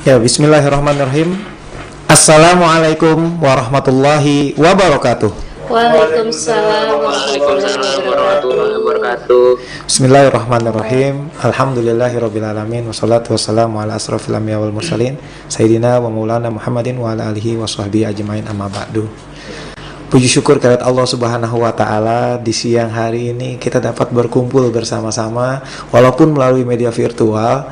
Ya, bismillahirrahmanirrahim. Assalamualaikum warahmatullahi wabarakatuh. Waalaikumsalam warahmatullahi wabarakatuh. Bismillahirrahmanirrahim. Alhamdulillahirabbil alamin wassalatu wassalamu ala asrofil anbiya wal mursalin sayyidina wa maulana Muhammadin wa ala alihi washabbihi ajmain, amma ba'du. Puji syukur kehadirat Allah Subhanahu wa taala, di siang hari ini kita dapat berkumpul bersama-sama walaupun melalui media virtual.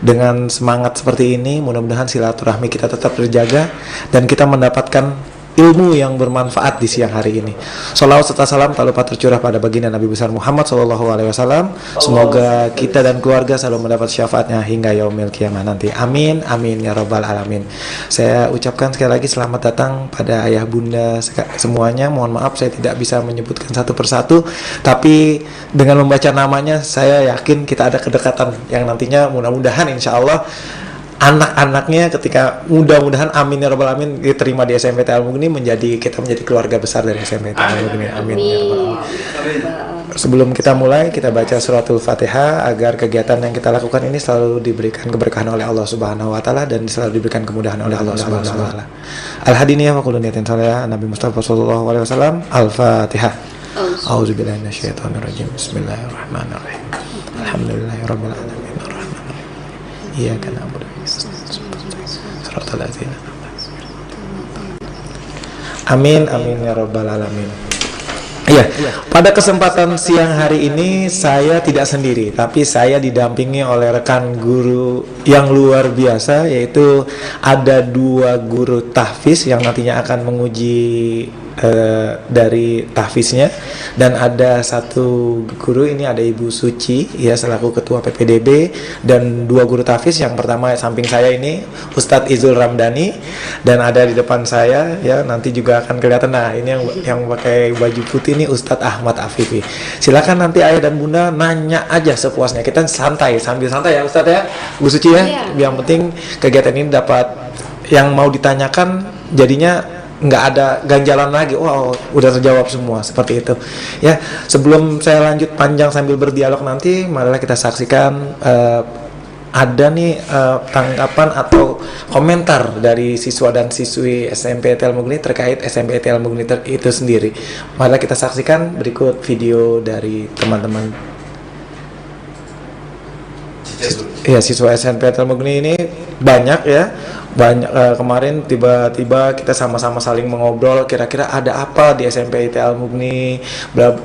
Dengan semangat seperti ini, mudah-mudahan silaturahmi kita tetap terjaga dan kita mendapatkan ilmu yang bermanfaat di siang hari ini. Shalawat serta salam tak lupa tercurah pada baginda Nabi besar Muhammad SAW. Semoga kita dan keluarga selalu mendapat syafaatnya hingga yaumil qiyamah nanti. Amin, amin ya rabbal alamin. Saya ucapkan sekali lagi selamat datang pada ayah bunda semuanya. Mohon maaf saya tidak bisa menyebutkan satu persatu, tapi dengan membaca namanya saya yakin kita ada kedekatan yang nantinya mudah-mudahan insya Allah anak-anaknya ketika mudah-mudahan amin ya rabbal alamin diterima di SMPT Al-Mughni, kita menjadi keluarga besar dari SMPT Al-Mughni. Amin ya rabbal alamin. Sebelum kita mulai, kita baca suratul Fatihah agar kegiatan yang kita lakukan ini selalu diberikan keberkahan oleh Allah Subhanahu wa taala dan selalu diberikan kemudahan oleh Allah Subhanahu wa taala. Al-hadiniyah wa kullu niyatin salihah Nabi Mustafa sallallahu alaihi wasallam. Al-Fatihah. A'udzubillahi minasyaitonir rajim. Bismillahirrahmanirrahim. Alhamdulillahirabbil alamin. Iyyaka na'budu wa iyyaka nasta'in. Amin, amin ya rabbal alamin. Iya, pada kesempatan siang hari ini saya tidak sendiri, tapi saya didampingi oleh rekan guru yang luar biasa, yaitu ada dua guru tahfiz yang nantinya akan menguji dari tahfiznya, dan ada satu guru, ini ada Ibu Suci ya selaku ketua PPDB, dan dua guru tahfiz. Yang pertama samping saya ini Ustadz Izul Ramdhani, dan ada di depan saya ya nanti juga akan kelihatan, nah ini yang pakai baju putih ini Ustadz Ahmad Afifi. Silakan nanti ayah dan bunda nanya aja sepuasnya, kita santai sambil santai ya Ustadz ya, Bu Suci ya. Yang penting kegiatan ini dapat yang mau ditanyakan jadinya nggak ada ganjalan lagi, wow udah terjawab semua, seperti itu ya. Sebelum saya lanjut panjang sambil berdialog nanti, marilah kita saksikan ada nih tanggapan atau komentar dari siswa dan siswi SMPT Al-Mughni terkait SMPT Al-Mughni itu sendiri. Marilah kita saksikan berikut video dari teman-teman siswa SMPT Al-Mughni ini. Banyak kemarin tiba-tiba kita sama-sama saling mengobrol kira-kira ada apa di SMPT Al-Mughni.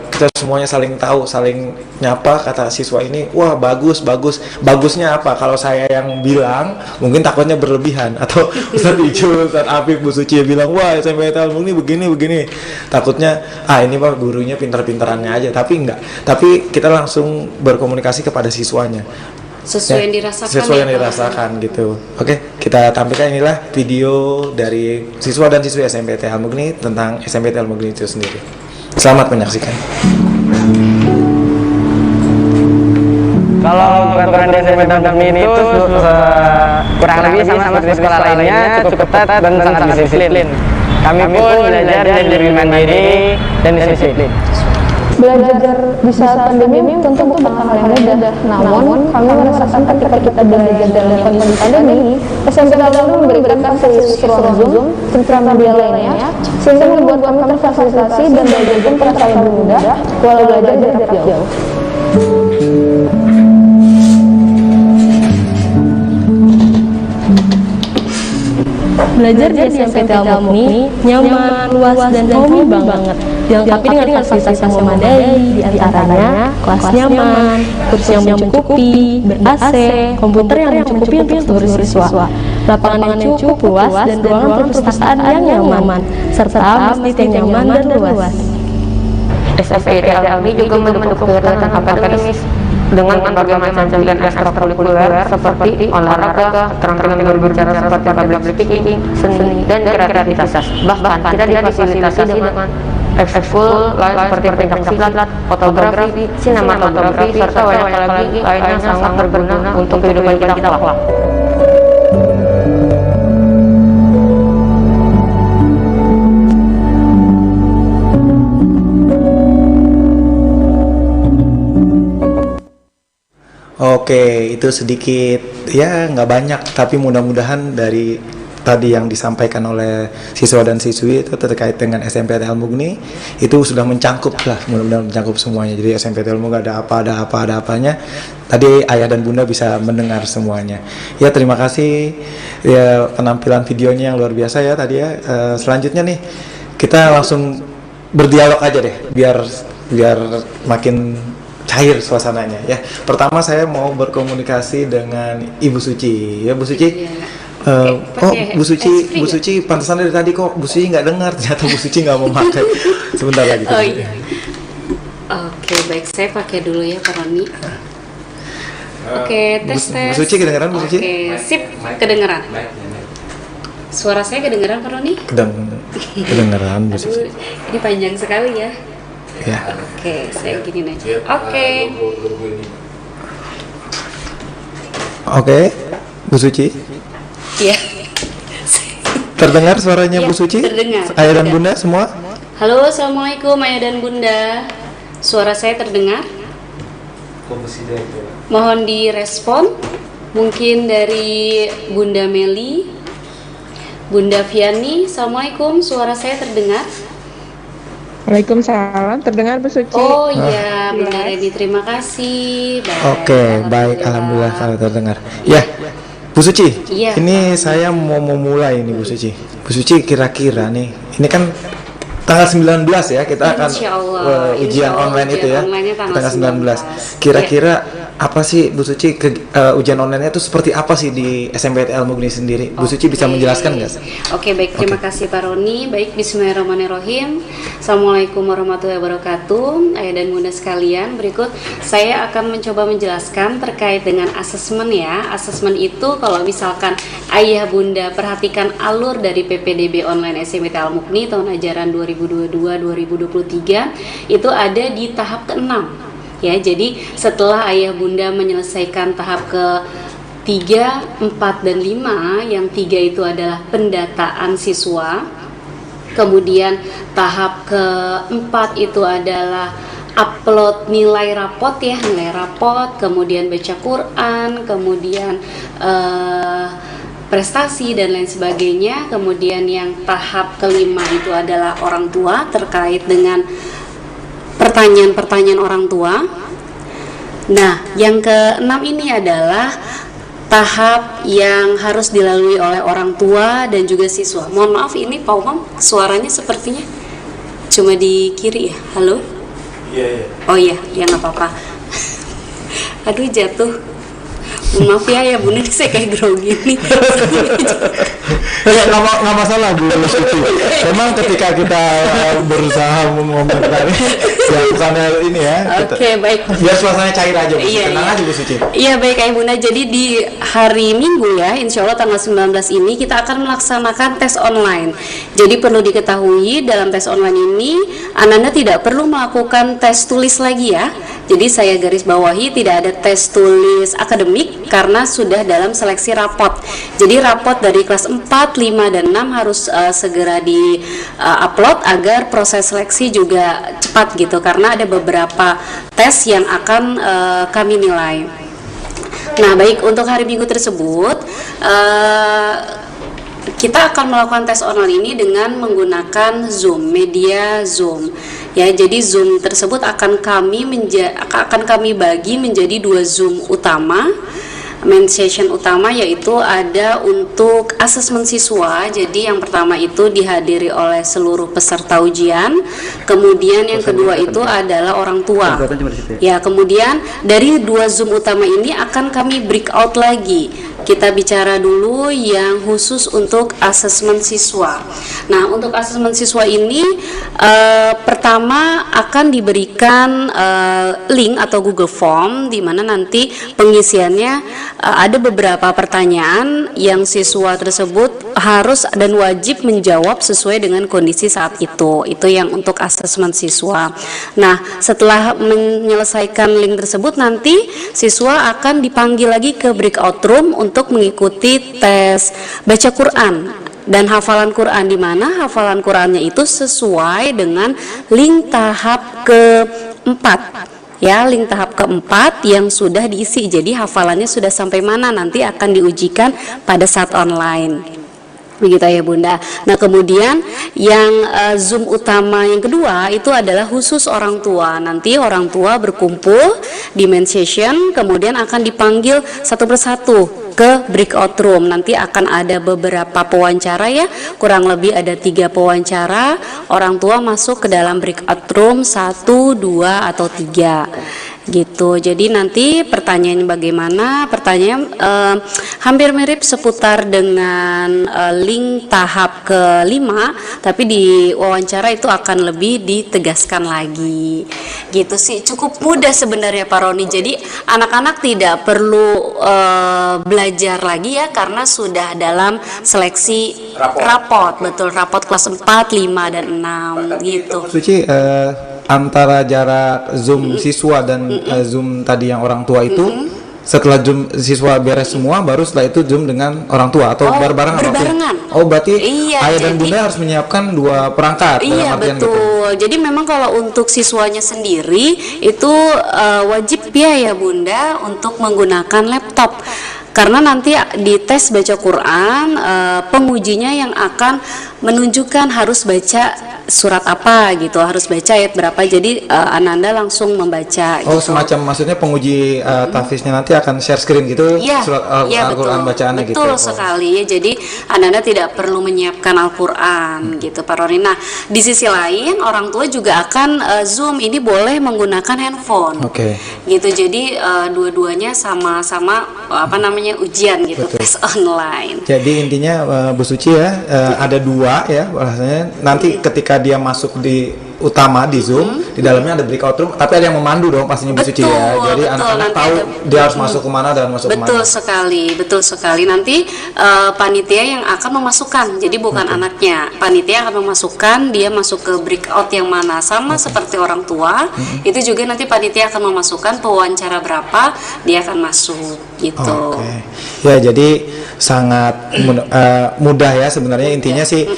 Kita semuanya saling tahu, saling nyapa. Kata siswa ini, wah bagusnya apa? Kalau saya yang bilang mungkin takutnya berlebihan, atau Ustadz Ijul, Ustadz Afif, Bu Suci bilang wah SMPT Al-Mughni begini, takutnya ini Pak gurunya pintar-pintarannya aja. Tapi enggak, tapi kita langsung berkomunikasi kepada siswanya sesuai yang dirasakan gitu. Oke, kita tampilkan inilah video dari siswa dan siswi SMPT Al-Mughni tentang SMPT Al-Mughni itu sendiri. Selamat menyaksikan. Kalau peraturan di SMPT Al-Mughni itu kurang lebih sama seperti sekolah lainnya, cukup ketat dan sangat disiplin. Kami pun belajar dan lebih mandiri dan disiplin. Belajar di saat pandemi tentu bukan hal yang mudah, namun kami merasakan ketika kita belajar dalam kondisi pandemi, SMPT Al-Mughni memberikan fasilitas ruang Zoom, serta media lainnya, sehingga membuat kami terfasilitasi dan belajar pun terasa lebih mudah, walau belajar jarak jauh. Belajar di SMPT Al-Mughni nyaman, luas, dan homey banget. Dilengkapi dengan fasilitas yang memadai, di antaranya kelas nyaman, kursi yang mencukupi, ber-AC, komputer yang mencukupi untuk seluruh siswa, lapangan yang cukup luas, dan ruangan perpustakaan yang nyaman, serta masjid yang nyaman dan luas. SMPT Al-Mughni juga mendukung kegiatan akademis dengan berbagai macam kegiatan ekstrakurikuler seperti olahraga, keterampilan berbicara seperti public speaking, seni, dan kreativitas. Bahkan kita difasilitasi dengan ekskul lain seperti pencaksilat, fotografi, sinematografi, serta banyak lagi lainnya sangat berguna untuk kehidupan kita kelak. Oke, itu sedikit ya nggak banyak, tapi mudah-mudahan dari tadi yang disampaikan oleh siswa dan siswi itu terkait dengan SMPTN Al-Mughni itu sudah mencangkup lah, mudah-mudahan mencangkup semuanya. Jadi SMPTN Al-Mughni ada apanya. Tadi ayah dan bunda bisa mendengar semuanya. Ya terima kasih ya penampilan videonya yang luar biasa ya tadi ya. Selanjutnya nih kita langsung berdialog aja deh, biar makin cair suasananya ya. Pertama saya mau berkomunikasi dengan Ibu Suci ya, Bu Suci. Bu Suci pantesan dari tadi kok Bu Suci nggak dengar, ternyata Bu Suci nggak mau pakai. Sebentar lagi. Oh iya. Oke, baik, saya pakai dulu ya Pak Roni. Oke, tes. Bu Suci kedengeran Bu Suci? Oke, sip, kedengeran. Suara saya kedengeran Pak Roni? Kedengeran Bu Suci. Ini panjang sekali ya. Ya. Oke, saya gini aja. Oke, Bu Suci. Iya. Terdengar suaranya Ya, Bu Suci? terdengar. Ayah dan bunda semua? Halo, assalamualaikum ayah dan bunda. Suara saya terdengar? Mohon direspon. Mungkin dari Bunda Meli, Bunda Viani. Assalamualaikum, suara saya terdengar? Waalaikumsalam, terdengar Bu Suci. Oh iya, Bunda Reni, terima kasih. Oke, baik, alhamdulillah kalau terdengar. Ya, Bu Suci, Iya. ini saya mau memulai ini Bu Suci. Bu Suci kira-kira nih, ini kan tanggal 19 ya kita akan Insya Allah, ujian insya Allah, online itu ya. ujian online-nya tanggal 19. 19. Kira-kira apa sih Bu Suci ujian online-nya itu seperti apa sih di SMPTN Al-Mughni sendiri? Bu Suci bisa menjelaskan nggak? Oke, baik, terima kasih Pak Roni. Baik, bismillahirrahmanirrahim. Assalamualaikum warahmatullahi wabarakatuh. Ayah dan bunda sekalian, berikut saya akan mencoba menjelaskan terkait dengan asesmen ya. Asesmen itu kalau misalkan ayah bunda perhatikan alur dari PPDB online SMPT Al-Mughni tahun ajaran 2022-2023 itu ada di tahap ke-6 ya. Jadi setelah ayah bunda menyelesaikan tahap ke 3, 4, dan 5, yang 3 itu adalah pendataan siswa, kemudian tahap ke-4 itu adalah upload nilai rapot ya, nilai rapot, kemudian baca Quran, kemudian prestasi dan lain sebagainya. Kemudian yang tahap ke-5 itu adalah orang tua terkait dengan pertanyaan-pertanyaan orang tua. Nah, yang ke-6 ini adalah tahap yang harus dilalui oleh orang tua dan juga siswa. Mohon maaf, ini Pak Umam suaranya sepertinya cuma di kiri ya. Halo? Iya. Oh iya, ya nggak apa-apa. Aduh, jatuh. Maaf ya bunda, saya kayak grogi nih. Nggak masalah Bu Suci. Memang ketika kita berusaha mengomentari ya bukannya ini ya. Oke, baik. Biar suasananya cair aja Bu. Iya, Tenang iya. aja Bu Suci. Iya, baik Ayah Bunda. Jadi di hari Minggu ya, insya Allah tanggal 19 ini kita akan melaksanakan tes online. Jadi perlu diketahui dalam tes online ini Anda tidak perlu melakukan tes tulis lagi ya. Jadi saya garis bawahi tidak ada tes tulis akademik karena sudah dalam seleksi rapot. Jadi rapot dari kelas 4, 5, dan 6 harus segera di upload agar proses seleksi juga cepat gitu, karena ada beberapa tes yang akan kami nilai. Nah, baik, untuk hari Minggu tersebut kita akan melakukan tes online ini dengan menggunakan Zoom, media Zoom. Ya, jadi Zoom tersebut akan kami bagi menjadi 2 Zoom utama. Main session utama yaitu ada untuk asesmen siswa. Jadi yang pertama itu dihadiri oleh seluruh peserta ujian. Kemudian yang kedua itu adalah orang tua. Ya, kemudian dari 2 Zoom utama ini akan kami breakout lagi. Kita bicara dulu yang khusus untuk asesmen siswa. Nah, untuk asesmen siswa ini pertama akan diberikan link atau Google Form di mana nanti pengisiannya ada beberapa pertanyaan yang siswa tersebut harus dan wajib menjawab sesuai dengan kondisi saat itu. Itu yang untuk asesmen siswa. Nah, setelah menyelesaikan link tersebut nanti siswa akan dipanggil lagi ke breakout room untuk mengikuti tes baca Quran dan hafalan Quran, di mana hafalan Qurannya itu sesuai dengan link tahap ke-4. ya, link tahap keempat yang sudah diisi. Jadi hafalannya sudah sampai mana nanti akan diujikan pada saat online. Begitu ya Bunda. Nah kemudian yang Zoom utama yang kedua itu adalah khusus orang tua. Nanti orang tua berkumpul di main session, kemudian akan dipanggil satu persatu ke breakout room. Nanti akan ada beberapa pewawancara ya, kurang lebih ada 3 pewawancara. Orang tua masuk ke dalam breakout room 1, 2, atau 3 gitu. Jadi nanti pertanyaannya bagaimana? Pertanyaan hampir mirip seputar dengan link tahap kelima, tapi di wawancara itu akan lebih ditegaskan lagi. Gitu sih, cukup mudah sebenarnya Pak Roni. Jadi anak-anak tidak perlu belajar lagi ya, karena sudah dalam seleksi rapot. Betul, rapot kelas 4, 5, dan 6 gitu. Suci, antara jarak Zoom siswa dan Zoom tadi yang orang tua itu, setelah Zoom siswa beres semua, baru setelah itu Zoom dengan orang tua atau bareng-bareng? Berbarengan. Oh, berarti iya, ayah dan bunda harus menyiapkan 2 perangkat. Iya, betul. Gitu. Jadi memang kalau untuk siswanya sendiri itu wajib ya Bunda untuk menggunakan laptop. Karena nanti di tes baca Quran, pengujinya yang akan menunjukkan harus baca surat apa gitu, harus baca ayat berapa. Jadi Ananda langsung membaca. Oh, gitu. semacam maksudnya penguji tahfiznya nanti akan share screen gitu, ya, surat Al-Quran bacaannya gitu. Betul sekali ya. Jadi Ananda tidak perlu menyiapkan Al-Quran gitu Pak Roni. Nah di sisi lain orang tua juga akan Zoom ini boleh menggunakan handphone. Oke. Gitu. Jadi dua-duanya sama-sama ujian gitu. Betul. Tes online. Jadi intinya Bu Suci ya, ada 2 ya bahasanya. Nanti ketika dia masuk di utama di Zoom, di dalamnya ada breakout room, tapi ada yang memandu dong pastinya Bu Suci ya. Jadi anak-anak tahu dia harus masuk kemana dan masuk kemana. Betul sekali. Nanti panitia yang akan memasukkan. Jadi bukan anaknya. Panitia akan memasukkan dia masuk ke breakout yang mana, sama seperti orang tua. Itu juga nanti panitia akan memasukkan pewawancara berapa dia akan masuk gitu. Oke. Ya, jadi sangat mudah ya sebenarnya. Intinya sih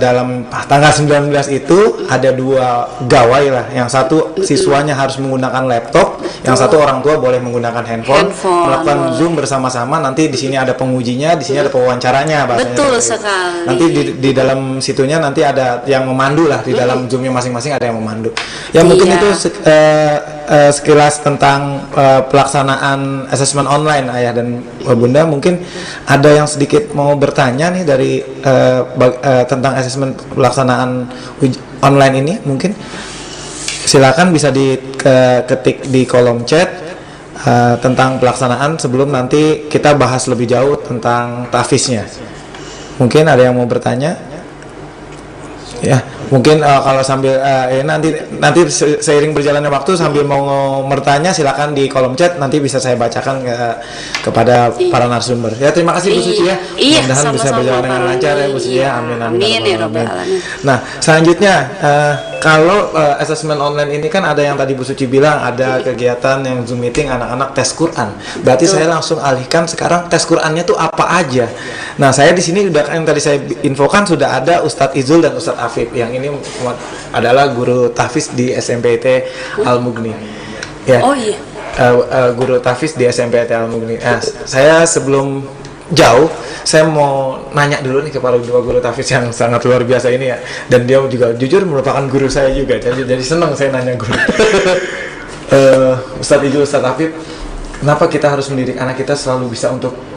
dalam tanggal 19 itu ada 2 gawai lah. Yang satu siswanya harus menggunakan laptop, yang satu orang tua boleh menggunakan handphone. Melakukan Zoom bersama-sama. Nanti di sini ada pengujinya, di sini ada pewawancaranya. Betul sekali. Nanti di dalam situnya nanti ada yang memandu lah, di dalam Zoomnya masing-masing ada yang memandu. Ya mungkin itu sekilas tentang pelaksanaan asesmen online ayah dan bunda. Mungkin ada yang sedikit mau bertanya nih dari tentang asesmen pelaksanaan online ini, mungkin silakan bisa diketik di kolom chat tentang pelaksanaan sebelum nanti kita bahas lebih jauh tentang tahfiznya. Mungkin ada yang mau bertanya? Ya, mungkin kalau sambil nanti seiring berjalannya waktu sambil mau bertanya silakan di kolom chat, nanti bisa saya bacakan kepada para narasumber. Ya, terima kasih Bu Suci ya. Mudah-mudahan bisa berjalan dengan lancar ya Bu Suci ya. Amin. Nah, selanjutnya kalau asesmen online ini kan ada yang tadi Bu Suci bilang ada kegiatan yang Zoom meeting anak-anak tes Quran. Berarti saya langsung alihkan sekarang tes Qurannya tuh apa aja. Nah, saya di sini udah yang tadi saya infokan sudah ada Ustadz Izul dan Ustadz Afif, yang ini adalah guru tahfiz di SMPT Al-Mughni. Ya. Oh iya. Guru tahfiz di SMPT Al-Mughni. Saya sebelum jauh, saya mau nanya dulu nih kepada 2 guru tahfiz yang sangat luar biasa ini ya. Dan dia juga jujur merupakan guru saya juga. Jadi senang saya nanya guru. Ustadz Izul, Ustadz Afif, kenapa kita harus mendidik anak kita selalu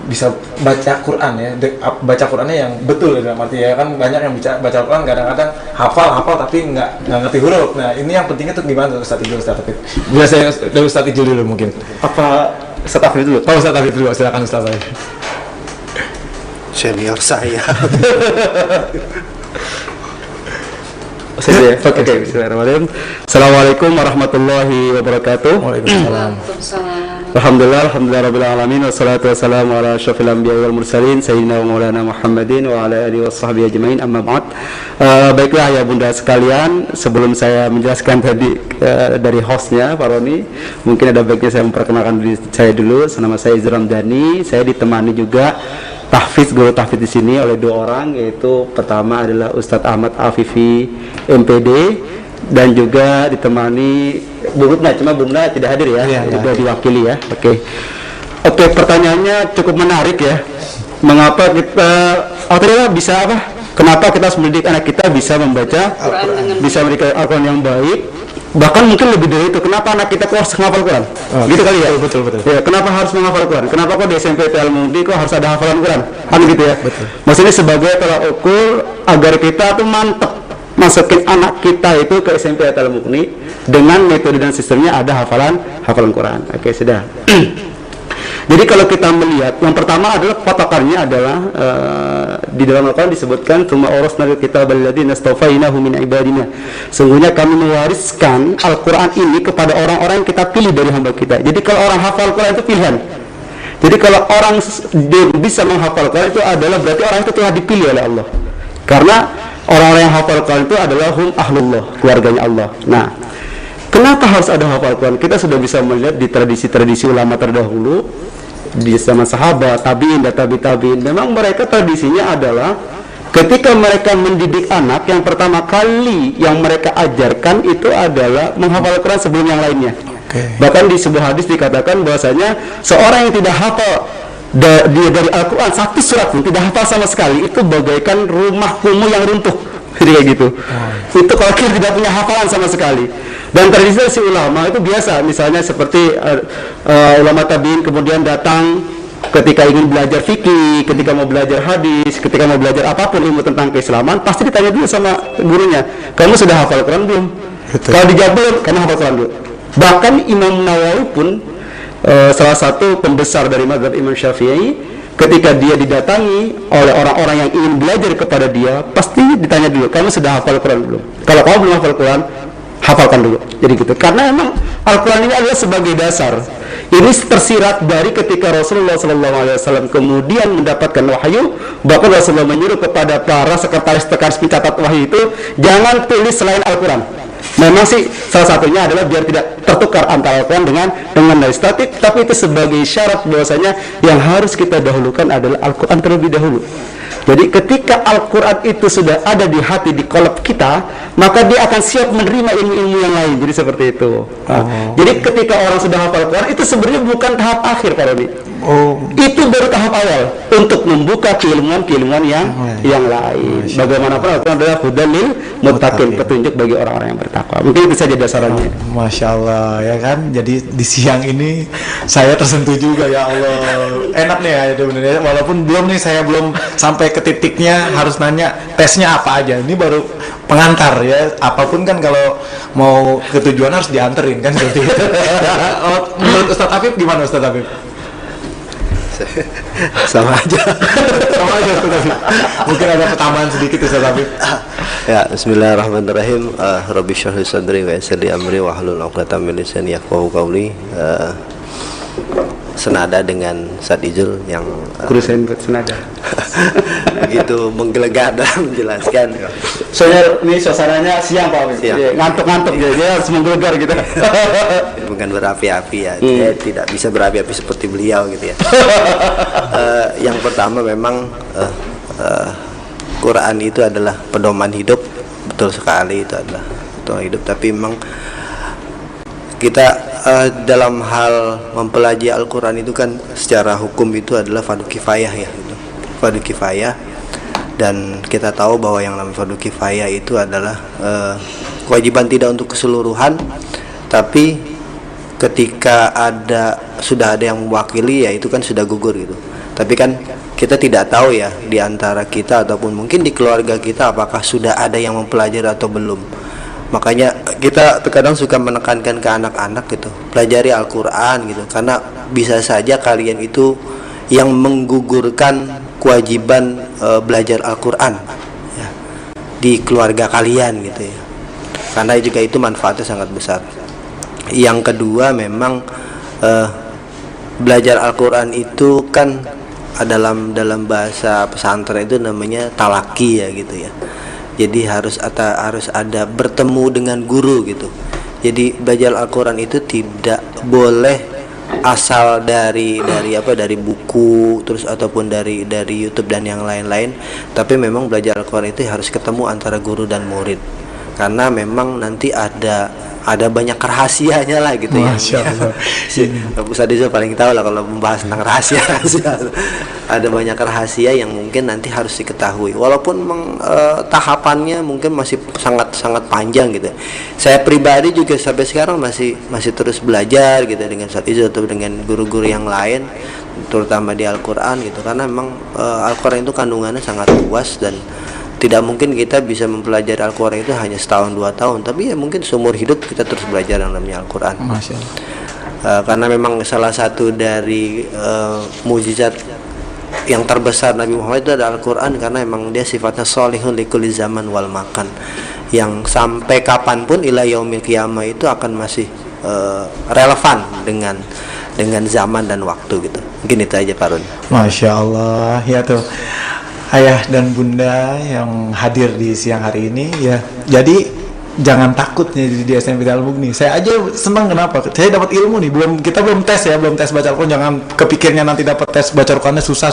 bisa baca Quran ya, baca Qurannya yang betul dalam arti ya, kan banyak yang baca Quran kadang-kadang hafal tapi nggak ngerti huruf. Nah ini yang pentingnya tuh gimana Ustadz Ijul, Ustadz Afif? Biar saya dari Ustadz Ijul dulu mungkin. Apa Ustadz Afif dulu? Oh, Ustadz Afif dulu, silakan Ustadz Afif. Senior saya. Oke, bismillahirrahmanirrahim. Assalamualaikum warahmatullahi wabarakatuh. Waalaikumsalam. Alhamdulillah rabbil alamin, wassalatu wassalamu ala asyrafil anbiya'i wal mursalin sayyidina wa maulana Muhammadin wa ala alihi washabbihi ajmain, amma ba'd. Baiklah ya bunda sekalian, sebelum saya menjelaskan tadi dari hostnya Pak Roni, mungkin ada baiknya saya memperkenalkan diri saya dulu. Nama saya Izram Dani. Saya ditemani juga guru tahfiz di sini oleh 2 orang, yaitu pertama adalah Ustadz Ahmad Afifi MPD, dan juga ditemani Bu Hudna, cuma Bu Hudna tidak hadir ya, sudah diwakili ya. Oke, pertanyaannya cukup menarik ya. Mengapa kita bisa apa? Kenapa kita harus mendidik anak kita bisa membaca bisa mendidik Al-Quran yang baik? Bahkan mungkin lebih dari itu, kenapa anak kita harus menghafal Quran? Gitu kali ya? Betul. Ya, kenapa harus menghafal Quran? Kenapa kok di SMP PL Mundi kok harus ada hafalan Quran? Kan gitu ya? Betul. Maksudnya sebagai tolak ukur agar kita tuh mantep masukin anak kita itu ke SMP PL Mundi dengan metode dan sistemnya ada hafalan Quran. Oke, sudah. Jadi kalau kita melihat, yang pertama adalah patokannya adalah di dalam Al-Quran disebutkan tsumma awrasna al-kitaba alladziina istafainahu min ibadina. Sungguhnya kami mewariskan Al-Quran ini kepada orang-orang yang kita pilih dari hamba kita. Jadi kalau orang hafal Al-Quran itu pilihan. Jadi kalau orang bisa menghafal Al-Quran itu adalah berarti orang itu telah dipilih oleh Allah. Karena orang-orang yang hafal Al-Quran itu adalah hum ahlullah, keluarganya Allah. Nah, kenapa harus ada hafal Quran? Kita sudah bisa melihat di tradisi-tradisi ulama terdahulu, di zaman sahabat, tabi'in dan tabi'in. Memang mereka tradisinya adalah ketika mereka mendidik anak, yang pertama kali yang mereka ajarkan itu adalah menghafal Quran sebelum yang lainnya. Bahkan di sebuah hadis dikatakan bahwasanya seorang yang tidak hafal dia dari Al-Quran satu surat pun tidak hafal sama sekali, itu bagaikan rumah kumuh yang runtuh. Jadi kayak gitu. Itu kalau kita tidak punya hafalan sama sekali. Dan tradisi ulama itu biasa, misalnya seperti ulama tabi'in kemudian datang ketika ingin belajar fikih, ketika mau belajar hadis, ketika mau belajar apapun ilmu tentang keislaman, pasti ditanya dulu sama gurunya, kamu sudah hafal Quran belum? Kalau dijawab belum, kamu hafal Quran dulu. Bahkan Imam Nawawi pun salah satu pembesar dari mazhab Imam Syafi'i, ketika dia didatangi oleh orang-orang yang ingin belajar kepada dia, pasti ditanya dulu, kamu sudah hafal Quran belum? Kalau kamu belum hafal Quran, hafalkan dulu. Jadi gitu. Karena memang Al-Quran ini adalah sebagai dasar. Ini tersirat dari ketika Rasulullah SAW kemudian mendapatkan wahyu. Bahkan Rasulullah menyuruh kepada para sekretaris pencatat wahyu itu, jangan tulis selain Al-Quran. Memang sih salah satunya adalah biar tidak tertukar antara Al-Quran dengan hadis, tapi itu sebagai syarat bahwasanya yang harus kita dahulukan adalah Al-Quran terlebih dahulu. Jadi ketika Al-Quran itu sudah ada di hati, di kolab kita, maka dia akan siap menerima ilmu-ilmu yang lain. Jadi seperti itu. Jadi ketika orang sudah hafal Al-Quran, itu sebenarnya bukan tahap akhir, Pak Rodi. Itu baru tahap awal untuk membuka keilmuan yang lain. Bagaimanapun Al-Quran adalah hudal lil muttaqin, petunjuk bagi orang-orang yang bertakwa. Mungkin itu saja dasarnya. Masya Allah, ya kan. Jadi di siang ini saya tersentuh juga, ya Allah. Enak nih ya, bener-bener. Walaupun saya belum sampai ke titiknya harus nanya tesnya apa aja. Ini baru pengantar ya. Apapun kan kalau mau ke tujuan harus dianterin kan seperti itu. Menurut Ustadz Afif gimana Ustadz Afif? Sama aja Ustadz Afif. Mungkin ada pertambahan sedikit Ustadz Afif. Ya, bismillahirrahmanirrahim. Rabbi shrah li sadri wa yassir li amri wa hlul 'uqdatam min lisani yafqahu qawli. Senada dengan Sadijul yang Kurusen senada. begitu menggelegar dalam menjelaskan. Soalnya ini suasananya siang Pak, ngantuk-ngantuk dia harus menggelegar gitu. Bukan berapi-api ya, dia tidak bisa berapi-api seperti beliau gitu ya. Yang pertama memang Quran itu adalah pedoman hidup, betul sekali itu adalah pedoman hidup. Tapi memang kita dalam hal mempelajari Al-Quran itu kan secara hukum itu adalah fardu kifayah ya, gitu. Fardu kifayah, dan kita tahu bahwa yang namanya fardu kifayah itu adalah kewajiban tidak untuk keseluruhan, tapi ketika sudah ada yang mewakili ya itu kan sudah gugur gitu. Tapi kan kita tidak tahu ya di antara kita ataupun mungkin di keluarga kita apakah sudah ada yang mempelajari atau belum. Makanya kita terkadang suka menekankan ke anak-anak gitu, pelajari Al-Quran gitu, karena bisa saja kalian itu yang menggugurkan kewajiban belajar Al-Quran ya, di keluarga kalian gitu ya, karena juga itu manfaatnya sangat besar. Yang kedua memang belajar Al-Quran itu kan dalam bahasa pesantren itu namanya talaki ya gitu ya. Jadi harus ada bertemu dengan guru gitu. Jadi belajar Al-Quran itu tidak boleh asal dari buku terus ataupun dari YouTube dan yang lain-lain. Tapi memang belajar Al-Quran itu harus ketemu antara guru dan murid. karena memang nanti ada banyak rahasianya lah gitu ya. Masya Allah. Ustaz Rizal paling tahu lah kalau membahas tentang rahasia. Ada banyak rahasia yang mungkin nanti harus diketahui. Walaupun tahapannya mungkin masih sangat panjang gitu. Saya pribadi juga sampai sekarang masih terus belajar gitu dengan Ustaz Rizal atau dengan guru-guru yang lain, terutama di Al-Qur'an gitu. Karena memang Al-Qur'an itu kandungannya sangat luas dan tidak mungkin kita bisa mempelajari Al-Quran itu hanya setahun 2 tahun, tapi ya mungkin seumur hidup kita terus belajar yang namanya Al-Quran. Masya Allah. Karena memang salah satu dari mukjizat yang terbesar Nabi Muhammad itu adalah Al-Quran, karena memang dia sifatnya sholihun likulli zaman wal makan, yang sampai kapanpun ila yaumil qiyamah itu akan masih relevan dengan zaman dan waktu gitu. Mungkin itu aja Pak Run. Masya Allah, ya tuh ayah dan bunda yang hadir di siang hari ini ya. Jadi jangan takut nih di SMP Al-Mughni. Saya aja senang, kenapa? Saya dapat ilmu nih. Kita belum tes baca Al-Quran. Jangan kepikirnya nanti dapat tes baca Al-Qurannya susah.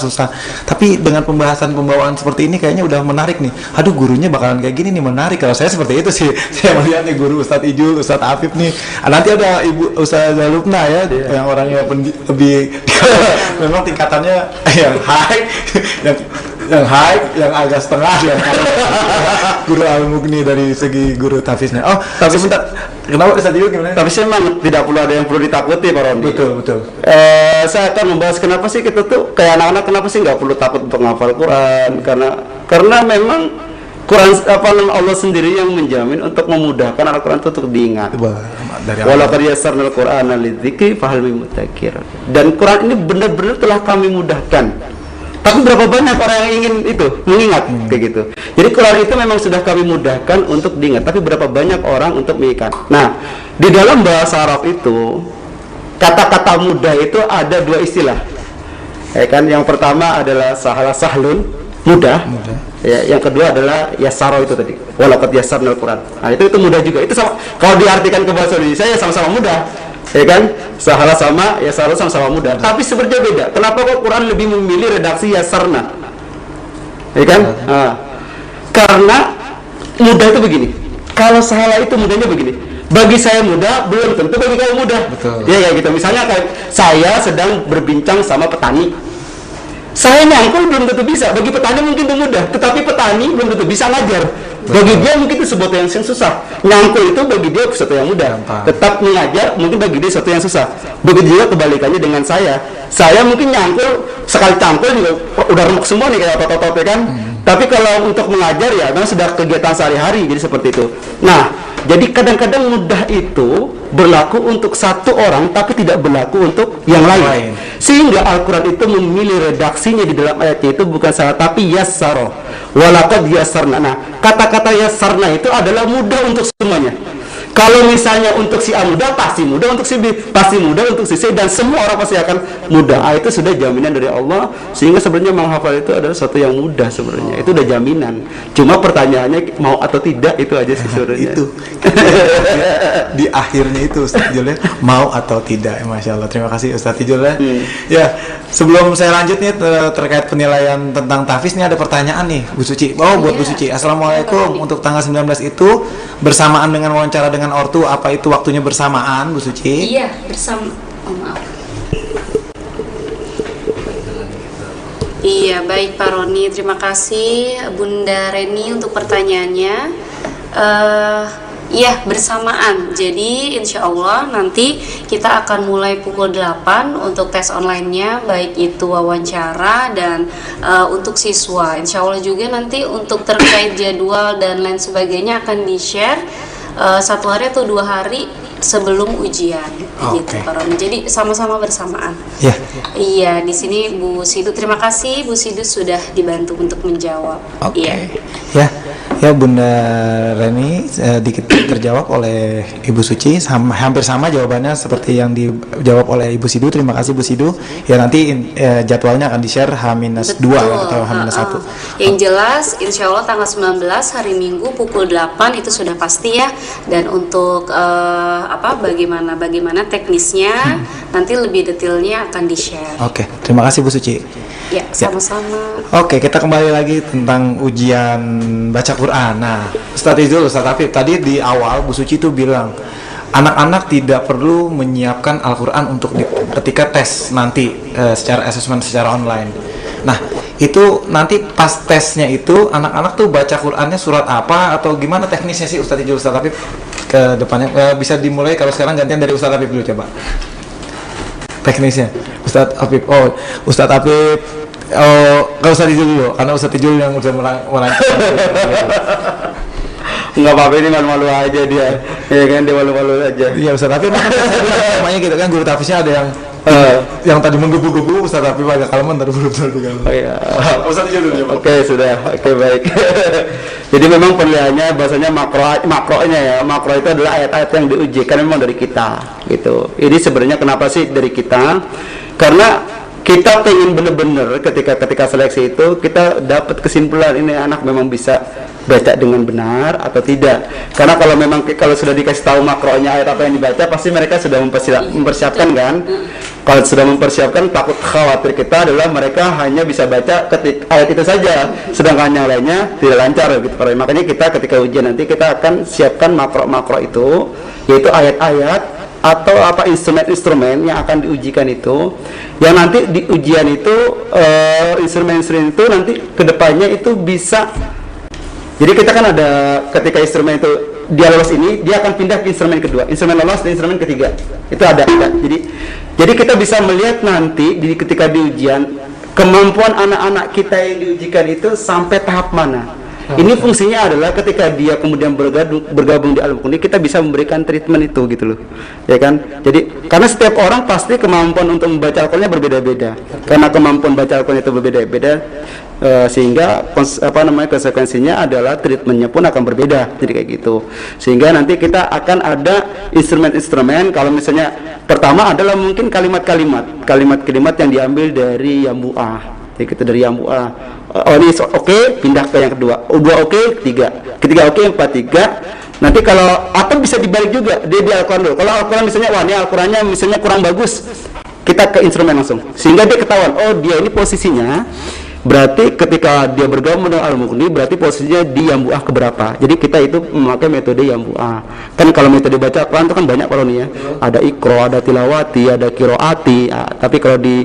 Tapi dengan pembawaan seperti ini kayaknya udah menarik nih. Aduh, gurunya bakalan kayak gini nih, menarik. Kalau saya seperti itu sih. Saya melihat nih guru Ustadz Ijul, Ustadz Afif nih. Nanti ada Ibu Ustazah Lubna ya, yang orangnya lebih memang tingkatannya yang high, yang high, yang agak setengah, yang guru Al-Mughni dari segi guru tafsirnya. Oh, tapi sebentar, kenapa Ustaz Ijul gimana? Tafsir memang tidak perlu ada yang perlu ditakuti, Pak Rondi. Betul. Saya akan membahas kenapa sih kita tuh kayak anak-anak, kenapa sih nggak perlu takut untuk menghafal Quran? Karena memang Quran Allah sendiri yang menjamin untuk memudahkan Al-Quran itu untuk diingat. Walaqad yassarnal Qur'ana lidzikri fahal min mudzakir. Dan Quran ini benar-benar telah kami mudahkan. Tapi berapa banyak orang yang ingin itu mengingat kayak gitu. Jadi Quran itu memang sudah kami mudahkan untuk diingat, tapi berapa banyak orang untuk mengingat. Nah, di dalam bahasa Arab itu kata-kata mudah itu ada 2 istilah. Ya kan, yang pertama adalah sahlun, mudah. Ya, yang kedua adalah yasaro itu tadi. Walaqad yassarnal Quran. Nah, itu mudah juga. Itu sama, kalau diartikan ke bahasa Indonesia ya sama-sama mudah. Ya kan, sahala sama yasaro sama-sama mudah, tapi sebenarnya beda. Kenapa kok Quran lebih memilih redaksi yasarna? Ya kan? Karena mudah itu begini. Kalau sahala itu mudahnya begini. Bagi saya mudah, belum tentu bagi kamu mudah. Betul. Ya kayak gitu. Misalnya kayak saya sedang berbincang sama petani. Saya nyangkul belum tentu bisa. Bagi petani mungkin itu mudah, tetapi petani belum tentu bisa ngajar. Bagi dia mungkin itu sesuatu yang susah. Nyangkul itu bagi dia sesuatu yang mudah. Tetap mengajar mungkin bagi dia sesuatu yang susah. Begitu juga kebalikannya dengan saya. Saya mungkin nyangkul sekali cangkul juga udah remuk semua nih kayak otot-otot ya kan. Tapi kalau untuk mengajar ya memang sudah kegiatan sehari-hari, jadi seperti itu. Nah, jadi kadang-kadang mudah itu berlaku untuk satu orang tapi tidak berlaku untuk yang lain. Sehingga Al-Quran itu memilih redaksinya di dalam ayatnya itu bukan salah, tapi yassaro. Walaqad yassarna. Nah, kata-kata yassarna itu adalah mudah untuk semuanya. Kalau misalnya untuk si A mudah, pasti mudah untuk si B, pasti mudah untuk si C, dan semua orang pasti akan mudah. Itu sudah jaminan dari Allah, sehingga sebenarnya menghafal itu adalah sesuatu yang mudah sebenarnya. Itu udah jaminan. Cuma pertanyaannya mau atau tidak, itu aja sih sebenarnya. Itu di akhirnya itu Ustaz Ijul ya, mau atau tidak. Masya Allah, terima kasih Ustaz Ijul ya. Ya, sebelum saya lanjut nih terkait penilaian tentang tahfiz, nih ada pertanyaan nih Bu Suci. Buat Bu Suci. Assalamualaikum. Untuk tanggal 19 itu bersamaan dengan wawancara dengan ortu, apa itu waktunya bersamaan Bu Suci? Iya, bersama. Oh, maaf. Iya, baik Pak Roni, terima kasih Bunda Reni untuk pertanyaannya. Iya, bersamaan. Jadi insya Allah nanti kita akan mulai pukul 8 untuk tes online-nya, baik itu wawancara dan untuk siswa. Insya Allah juga nanti untuk terkait jadwal dan lain sebagainya akan di-share 1 hari atau 2 hari sebelum ujian, gitu Pak Roni. Jadi sama-sama bersamaan. Iya, di sini Bu Sidu, terima kasih Bu Sidu sudah dibantu untuk menjawab. Ya Bunda Reni, dikit terjawab oleh Ibu Suci, hampir sama jawabannya seperti yang dijawab oleh Ibu Sidu. Terima kasih Bu Sidu. Ya nanti jadwalnya akan di-share H-2 atau H-1. Yang jelas insya Allah tanggal 19 hari Minggu pukul 8 itu sudah pasti ya. Dan untuk bagaimana teknisnya nanti lebih detailnya akan di-share. Terima kasih Bu Suci. Ya, sama-sama. Kita kembali lagi tentang ujian baca Quran Quran. Nah, Ustaz Afif tadi di awal Bu Suci itu bilang anak-anak tidak perlu menyiapkan Al-Quran untuk ketika tes nanti secara assessment secara online. Nah, itu nanti pas tesnya itu anak-anak tuh baca Qurannya surat apa atau gimana teknisnya sih Ustaz Afif ke depannya? Bisa dimulai kalau sekarang gantian dari Ustaz Afif dulu coba. Teknisnya Ustaz Afif. Oh, Ustaz Afif. Oh, nggak usah Ijul dulu, karena Ustaz Ijul yang udah merancang. Nggak apa-apa, ini malu-malu aja dia. Ya kan, dia malu-malu aja. Iya, Ustaz Afif namanya gitu kan, guru tafsirnya ada yang tadi menggebu-gebu, Ustaz Afif agak kaleman tadi betul kan. Oh iya. Ustaz Ijul dulu. Oke, sudah. Oke, baik. Jadi memang penilaiannya bahasanya makronya ya. Makro itu adalah ayat-ayat yang diuji, kan memang dari kita gitu. Ini sebenarnya kenapa sih dari kita? Karena kita pengen bener-bener ketika seleksi itu kita dapat kesimpulan ini anak memang bisa baca dengan benar atau tidak. Karena kalau sudah dikasih tahu makronya ayat apa yang dibaca, pasti mereka sudah mempersiapkan kan. Kalau sudah mempersiapkan, takut khawatir kita adalah mereka hanya bisa baca ketik ayat itu saja, sedangkan yang lainnya tidak lancar gitu. Makanya kita ketika ujian nanti kita akan siapkan makro itu, yaitu ayat-ayat atau apa instrumen-instrumen yang akan diujikan itu, yang nanti di ujian itu instrumen-instrumen itu nanti kedepannya itu bisa. Jadi kita kan ada ketika instrumen itu dia lolos ini, dia akan pindah ke instrumen kedua, instrumen lolos dan instrumen ketiga. Itu ada. Jadi kita bisa melihat nanti ketika di ujian kemampuan anak-anak kita yang diujikan itu sampai tahap mana. Ini fungsinya adalah ketika dia kemudian bergabung di Al-Muqni, kita bisa memberikan treatment itu gitu loh, ya kan? Jadi karena setiap orang pasti kemampuan untuk membaca Al-Qur'annya berbeda-beda. Karena kemampuan baca Al-Qur'an itu berbeda-beda, sehingga konsekuensinya adalah treatmentnya pun akan berbeda. Jadi kayak gitu. Sehingga nanti kita akan ada instrumen-instrumen. Kalau misalnya pertama adalah mungkin kalimat-kalimat yang diambil dari Yambu'ah. Jadi kita dari Yambu'ah. Oh ini oke, pindah ke yang kedua. Oh, dua oke, ketiga oke, 4, 3. Nanti kalau atau bisa dibalik juga, dia di Al-Quran dulu. Kalau Al-Quran misalnya, wah ini Al-Qurannya misalnya kurang bagus, kita ke instrumen langsung. Sehingga dia ketahuan, oh dia ini posisinya, berarti ketika dia bergabung dengan Al-Muqni, berarti posisinya di Yambu'ah keberapa. Jadi kita itu memakai metode Yambu'ah. Kan kalau metode baca Al-Quran itu kan banyak kalau nih ya. Ada Iqra, ada Tilawati, ada Qiraati. Tapi kalau di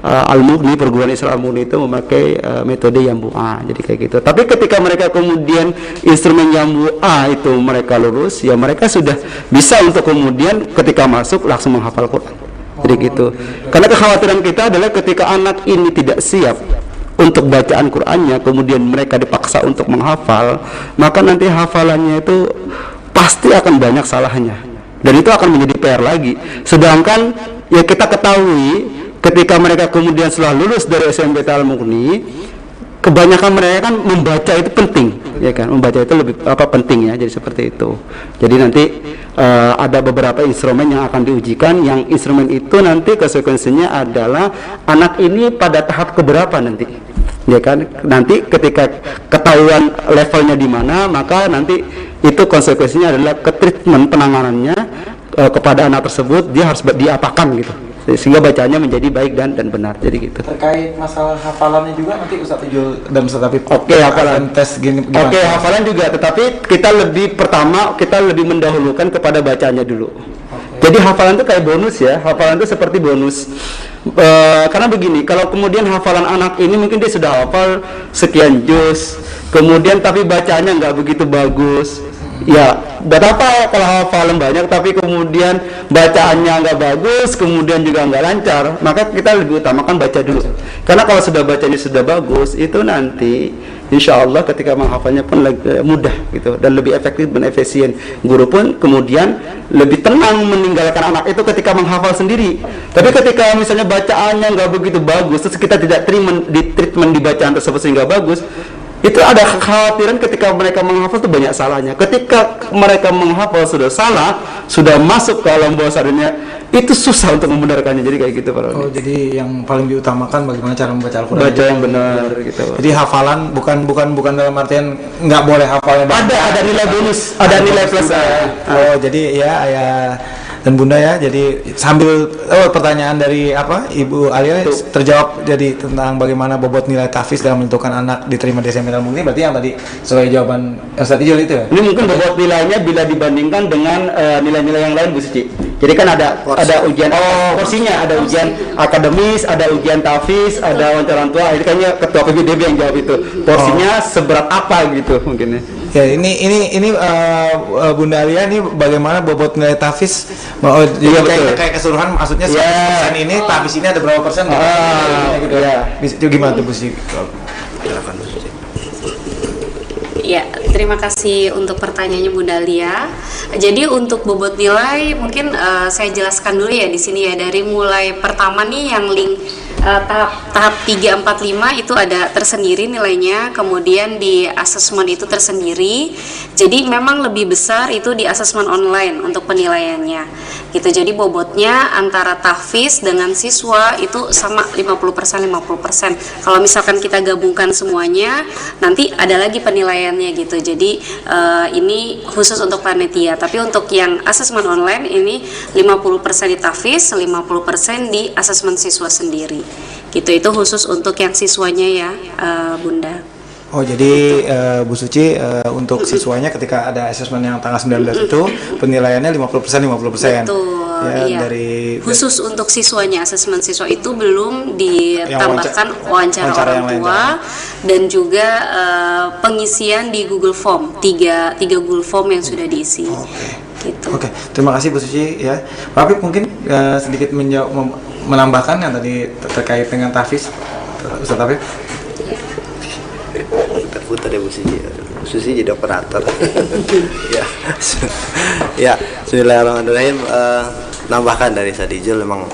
Al-Muqni, perguruan Islam Al-Muqni itu memakai metode Yambu'ah. Jadi kayak gitu. Tapi ketika mereka kemudian instrumen Yambu'ah itu mereka lulus, ya mereka sudah bisa untuk kemudian ketika masuk langsung menghafal Quran. Jadi gitu. Karena kekhawatiran kita adalah ketika anak ini tidak siap untuk bacaan Qur'annya, kemudian mereka dipaksa untuk menghafal, maka nanti hafalannya itu pasti akan banyak salahnya. Dan itu akan menjadi PR lagi. Sedangkan ya kita ketahui ketika mereka kemudian setelah lulus dari SMP Al-Muqni, kebanyakan mereka kan membaca itu penting, ya kan? Membaca itu lebih penting ya, jadi seperti itu. Jadi nanti ada beberapa instrumen yang akan diujikan, yang instrumen itu nanti konsekuensinya adalah anak ini pada tahap keberapa nanti, ya kan? Nanti ketika ketahuan levelnya di mana, maka nanti itu konsekuensinya adalah ke treatment penanganannya kepada anak tersebut, dia harus diapakan gitu, sehingga bacanya menjadi baik dan benar. Jadi gitu. Terkait masalah hafalannya juga nanti Ustaz Ijul dan Ustaz Afif. Oke, hafalan tes gini. Oke, hafalan juga, tetapi kita lebih mendahulukan kepada bacanya dulu. Jadi hafalan itu kayak bonus ya. Hafalan itu seperti bonus. Karena begini, kalau kemudian hafalan anak ini mungkin dia sudah hafal sekian juz, kemudian tapi bacanya nggak begitu bagus. Ya, buat apa kalau hafalan banyak tapi kemudian bacaannya nggak bagus, kemudian juga nggak lancar, maka kita lebih utamakan baca dulu. Karena kalau sudah bacanya sudah bagus, itu nanti insya Allah ketika menghafalnya pun mudah gitu, dan lebih efektif dan efisien. Guru pun kemudian lebih tenang meninggalkan anak itu ketika menghafal sendiri. Tapi ketika misalnya bacaannya nggak begitu bagus, terus kita tidak treatment di bacaan tersebut sehingga bagus, itu ada kekhawatiran ketika mereka menghafal itu banyak salahnya. Ketika mereka menghafal sudah salah, sudah masuk ke alam bawah sadarnya, itu susah untuk membenarkannya. Jadi kayak gitu Pak. Oh, jadi yang paling diutamakan bagaimana cara membaca Al-Quran. Baca yang benar gitu. Jadi hafalan bukan dalam artian nggak boleh hafalnya. Ada nilai bonus, ada nilai plus. Oh, jadi ya dan Bunda ya. Jadi sambil pertanyaan dari Ibu Alia terjawab jadi tentang bagaimana bobot nilai tahfiz dalam menentukan anak diterima di SMP Al Mughni. Berarti yang tadi sesuai jawaban Ustaz Ijul itu ya. Ini mungkin bobot nilainya bila dibandingkan dengan nilai-nilai yang lain Bu Suci. Jadi kan ada ujian porsinya, ada ujian akademis, ada ujian tahfiz, ada wawancara orang tua. Ini kayaknya ketua PBDB yang jawab itu. Porsinya seberat apa gitu mungkin ya. Ya ini Bunda Alia ini bagaimana bobot nilai tahfiz? Iya betul. Kayak keseluruhan maksudnya 100% ini tahfiz ini ada berapa persen? Gitu ya. Itu gimana tuh Bu Suci? Silakan Bu Suci. Ya, terima kasih untuk pertanyaannya Bunda Lia. Jadi untuk bobot nilai mungkin saya jelaskan dulu ya di sini ya, dari mulai pertama nih yang link tahap 3, 4, 5 itu ada tersendiri nilainya, kemudian di asesmen itu tersendiri. Jadi memang lebih besar itu di asesmen online untuk penilaiannya gitu. Jadi bobotnya antara tahfiz dengan siswa itu sama 50%. Kalau misalkan kita gabungkan semuanya nanti ada lagi penilaiannya gitu. Jadi ini khusus untuk panitia, tapi untuk yang asesmen online ini 50% di tahfiz, 50% di asesmen siswa sendiri gitu. Itu khusus untuk yang siswanya ya Bunda. Oh jadi Bu Suci untuk siswanya ketika ada asesmen yang tanggal 19 itu penilaiannya 50%. Betul, ya, iya. Dari khusus untuk siswanya, asesmen siswa itu belum ditambahkan wawancara orang tua dan juga pengisian di Google Form, tiga Google Form yang sudah diisi. Gitu. Oke, terima kasih Bu Suci ya. Pak Apip mungkin sedikit menambahkan yang tadi terkait dengan tahfiz, Ustaz Apip. Putar ya Bu Suci. Bu Suci jadi operator. Ya, bismillahirrahmanirrahim. Nambahkan dari Sadijul, memang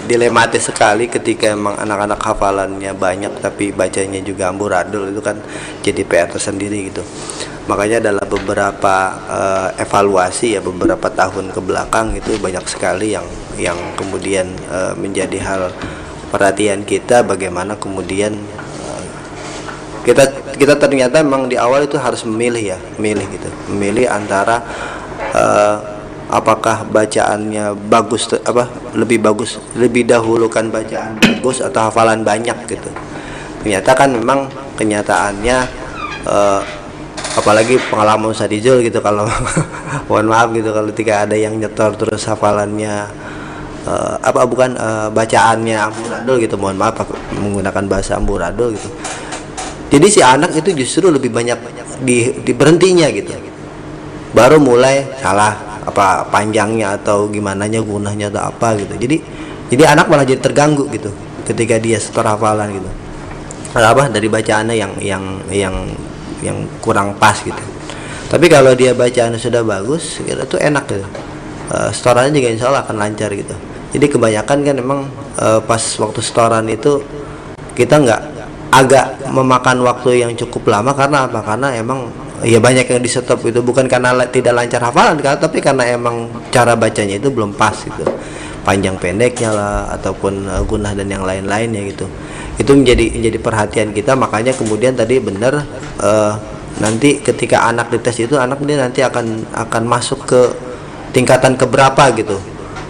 dilematis sekali ketika emang anak-anak hafalannya banyak tapi bacanya juga amburadul, itu kan jadi PR tersendiri gitu. Makanya dalam beberapa evaluasi ya beberapa tahun ke belakang itu banyak sekali yang kemudian menjadi hal perhatian kita, bagaimana kemudian kita ternyata memang di awal itu harus memilih memilih antara apakah bacaannya bagus lebih dahulukan bacaan bagus atau hafalan banyak gitu. Ternyata kan memang kenyataannya apalagi pengalaman Sadijul gitu, kalau mohon maaf gitu kalau ketika ada yang nyetor terus hafalannya bacaannya amburadul gitu, mohon maaf menggunakan bahasa amburadul gitu. Jadi si anak itu justru lebih banyak di berhentinya gitu. Baru mulai salah panjangnya atau gimananya gunanya atau apa gitu. Jadi anak malah jadi terganggu gitu ketika dia setor hafalan gitu. Dari bacaannya yang kurang pas gitu. Tapi kalau dia bacaannya sudah bagus gitu, itu enak gitu. Setorannya juga insya Allah akan lancar gitu. Jadi kebanyakan kan memang pas waktu setoran itu kita agak memakan waktu yang cukup lama. Karena apa? Karena emang ya banyak yang di stop itu, bukan karena tidak lancar hafalan tapi karena emang cara bacanya itu belum pas gitu, panjang pendeknya lah ataupun gunah dan yang lain-lainnya gitu. Itu menjadi perhatian kita. Makanya kemudian tadi benar nanti ketika anak dites itu anak ini nanti akan masuk ke tingkatan keberapa gitu.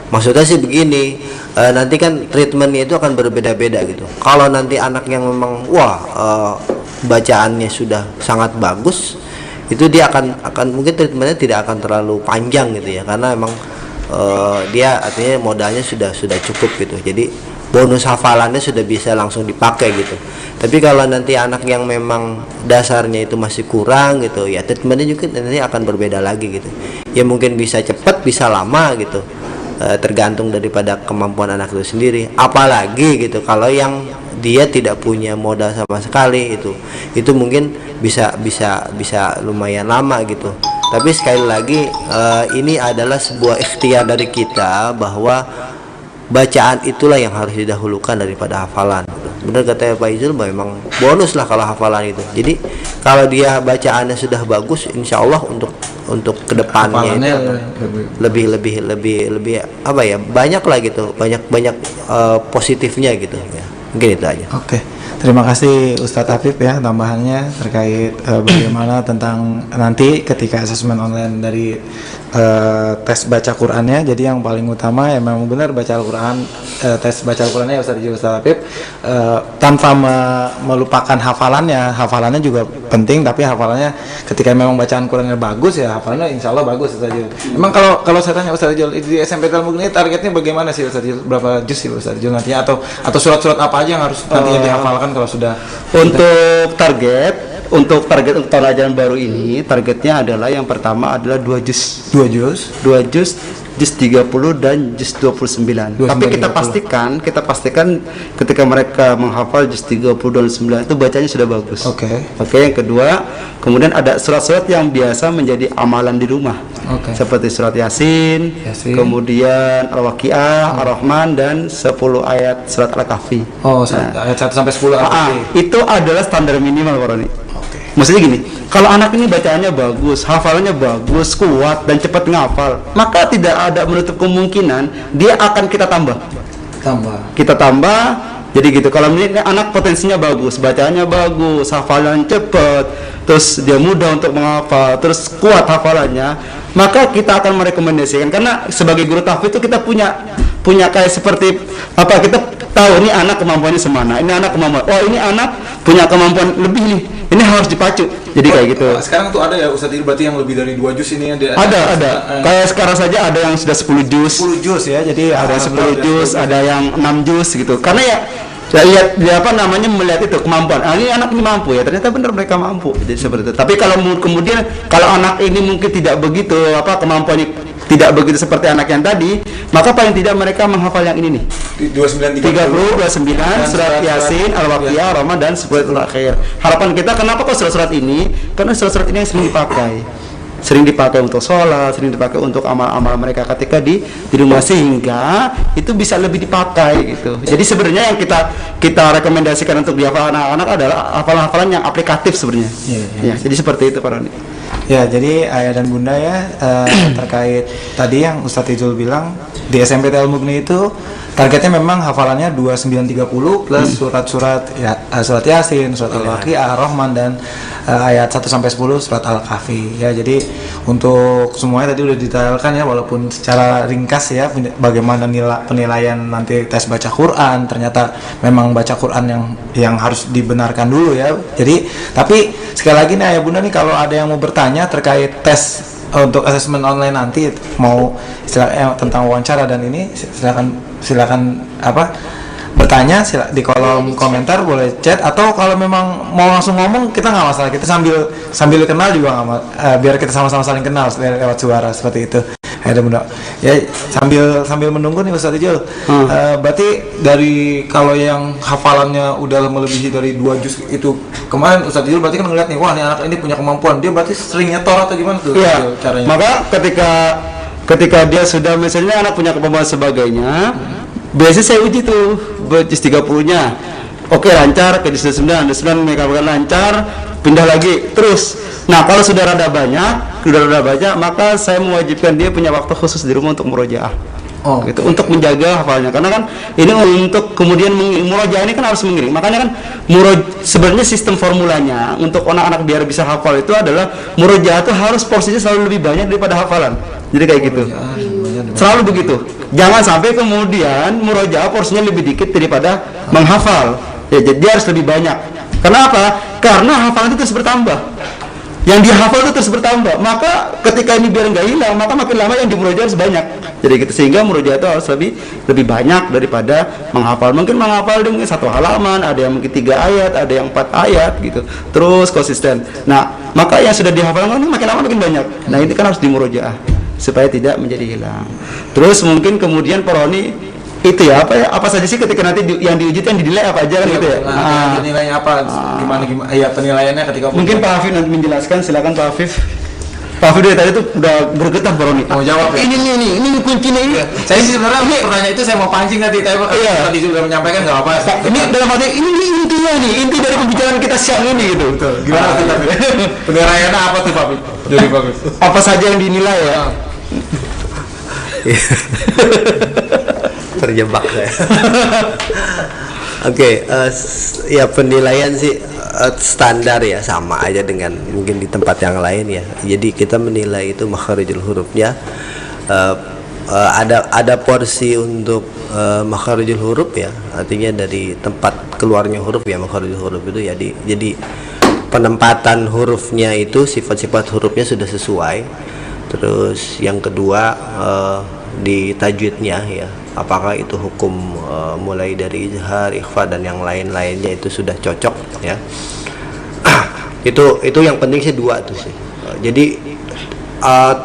Maksudnya sih begini, nanti kan treatmentnya itu akan berbeda-beda gitu. Kalau nanti anak yang memang bacaannya sudah sangat bagus, itu dia akan mungkin treatmentnya tidak akan terlalu panjang gitu ya, karena memang dia artinya modalnya sudah cukup gitu. Jadi bonus hafalannya sudah bisa langsung dipakai gitu. Tapi kalau nanti anak yang memang dasarnya itu masih kurang gitu ya, treatmentnya juga nanti akan berbeda lagi gitu. Ya mungkin bisa cepat, bisa lama gitu. Tergantung daripada kemampuan anak itu sendiri. Apalagi gitu kalau yang dia tidak punya modal sama sekali, itu mungkin bisa lumayan lama gitu. Tapi sekali lagi ini adalah sebuah ikhtiar dari kita bahwa bacaan itulah yang harus didahulukan daripada hafalan. Benar kata Pak Izul, memang bonus lah kalau hafalan itu. Jadi kalau dia bacaannya sudah bagus, insya Allah untuk kedepannya itu lebih banyak lah gitu, banyak positifnya gitu ya. Mungkin itu aja. Oke. Terima kasih Ustadz Afif ya tambahannya terkait bagaimana tentang nanti ketika asesmen online dari tes baca Qurannya. Jadi yang paling utama ya memang benar baca Al-Quran, tes baca Al-Qurannya Ustadz Afif tanpa melupakan hafalannya juga penting, tapi hafalannya ketika memang bacaan Qurannya bagus ya hafalannya insya Allah bagus Ustadz Jul. Emang kalau saya tanya Ustadz Jul di SMP Al-Mugni ini targetnya bagaimana sih Ustadz Jul? Berapa juz sih Ustadz Jul nantinya atau surat-surat apa aja yang harus nantinya dihafalkan kalau sudah Untuk target untuk tahun ajaran baru ini, targetnya adalah yang pertama adalah 2 juz, juz 30 dan juz 29. Tapi kita pastikan ketika mereka menghafal juz 30 dan 9 itu bacanya sudah bagus. Oke, yang kedua, kemudian ada surat-surat yang biasa menjadi amalan di rumah. Seperti surat Yasin. Kemudian Al-Waqiah, Ar-Rahman dan 10 ayat surat Al-Kahfi. Ayat 1 sampai 10 Al-Kahfi. Itu adalah standar minimal Pak Roni. Maksudnya gini, kalau anak ini bacaannya bagus, hafalannya bagus, kuat dan cepat ngafal, maka tidak ada menutup kemungkinan dia akan kita tambah. Kita tambah. Jadi gitu, kalau ini anak potensinya bagus, bacaannya bagus, hafalan cepat, terus dia mudah untuk menghafal, terus kuat hafalannya, maka kita akan merekomendasikan. Karena sebagai guru tahfidz itu kita punya kayak seperti apa, kita tahu ini anak kemampuannya semana, ini anak kemampuan, ini anak punya kemampuan lebih nih, ini harus dipacu. Jadi kayak gitu. Sekarang tuh ada ya Ustadz berarti yang lebih dari 2 juz ini ada. Kayak sekarang saja ada yang sudah 10 juz. 10 juz ya. Jadi ada 10 juz, ada yang 6 juz gitu. Karena ya saya lihat dia melihat itu kemampuan. Ini anak ini mampu ya. Ternyata benar mereka mampu. Jadi seperti itu. Tapi kalau kemudian kalau anak ini mungkin tidak begitu kemampuannya tidak begitu seperti anak yang tadi, maka paling tidak mereka menghafal yang ini nih. 29 surat Yasin, Al-Waqiah, Ar-Rahman dan Suratul Akhir. Harapan kita kenapa kok surat-surat ini? Karena surat-surat ini yang sering dipakai untuk sholat, sering dipakai untuk amal-amal mereka ketika di rumah, sehingga itu bisa lebih dipakai gitu. Jadi sebenarnya yang kita rekomendasikan untuk dihafal anak-anak adalah hafalan-hafalan yang aplikatif sebenarnya. Ya, jadi seperti itu Pak Roni. Ya, jadi ayah dan bunda ya terkait tadi yang Ustadz Ijul bilang di SMP Al-Mugni itu targetnya memang hafalannya 2930 plus surat-surat surat Yasin, surat Al-Waqiah, Ar-Rahman dan ayat 1 sampai 10 surat Al-Kahfi. Ya, jadi untuk semuanya tadi udah detailkan ya, walaupun secara ringkas ya bagaimana penilaian nanti tes baca Quran. Ternyata memang baca Quran yang harus dibenarkan dulu ya. Jadi tapi sekali lagi nih ayah bunda nih, kalau ada yang mau bertanya terkait tes untuk asesmen online nanti, mau tentang wawancara dan ini silakan bertanya di kolom komentar, boleh chat, atau kalau memang mau langsung ngomong kita nggak masalah, kita sambil kenal juga nggak biar kita sama-sama saling kenal lewat suara seperti itu. Ada bunda ya, sambil menunggu nih Ustadz Ijul. Berarti dari kalau yang hafalannya udah melebihi dari 2 juz itu kemarin Ustadz Ijul berarti kan ngeliat nih, wah ini anak ini punya kemampuan, dia berarti sering nyetor atau gimana tuh caranya? Maka ketika dia sudah misalnya anak punya kemampuan sebagainya, biasanya saya uji tuh juz 30-nya. Oke, lancar, ke juz 9 mereka lancar, pindah lagi terus. Nah, kalau sudah rada banyak, maka saya mewajibkan dia punya waktu khusus di rumah untuk murojaah. Gitu, untuk menjaga hafalnya. Karena kan ini untuk kemudian murojaah ini kan harus mengiring. Makanya kan sebenarnya sistem formulanya untuk anak-anak biar bisa hafal itu adalah murojaah itu harus porsinya selalu lebih banyak daripada hafalan. Jadi kayak gitu. Selalu begitu. Jangan sampai kemudian murojaah porsinya lebih dikit daripada menghafal. Ya, jadi dia harus lebih banyak. Kenapa? Karena hafalan itu terus bertambah. Yang dihafal itu terus bertambah, maka ketika ini biar nggak hilang, maka makin lama yang dimurojaah harus banyak. Jadi gitu, sehingga murojaah itu harus lebih banyak daripada menghafal. Mungkin menghafal dengan 1 halaman, ada yang mungkin 3 ayat, ada yang 4 ayat gitu, terus konsisten. Nah, maka yang sudah dihafalkan makin lama makin banyak. Nah, ini kan harus dimurojaah supaya tidak menjadi hilang. Terus mungkin kemudian Pak Roni itu ya apa saja sih ketika nanti yang diuji yang dinilai apa aja kan gitu ya? Penilaiannya apa? Gimana ya penilaiannya ketika mungkin Pak Afif nanti menjelaskan, silakan Pak Afif. Pak Afif dari tadi tuh udah bergetar Pak Roni. Mau jawab ya? Ini kuncinya ini. Saya sih sebenarnya pertanyaan itu saya mau pancing tadi, tapi tadi sudah menyampaikan nggak apa. Ini dalam arti ini intinya nih, inti dari pembicaraan kita siang ini gitu. Betul. Gimana tuh? Penilaiannya apa tuh Pak Afif? Jadi Pak Afif. Apa saja yang dinilai ya? Terjebak saya. Ya penilaian sih standar ya, sama aja dengan mungkin di tempat yang lain ya. Jadi kita menilai itu makharijul hurufnya, ada porsi untuk makharijul huruf ya, artinya dari tempat keluarnya huruf ya, makharijul huruf itu ya. Jadi penempatan hurufnya itu, sifat-sifat hurufnya sudah sesuai. Terus yang kedua di tajwidnya ya, apakah itu hukum mulai dari izhar, ikhfa dan yang lain-lainnya itu sudah cocok ya. Itu yang penting sih dua tuh sih. Jadi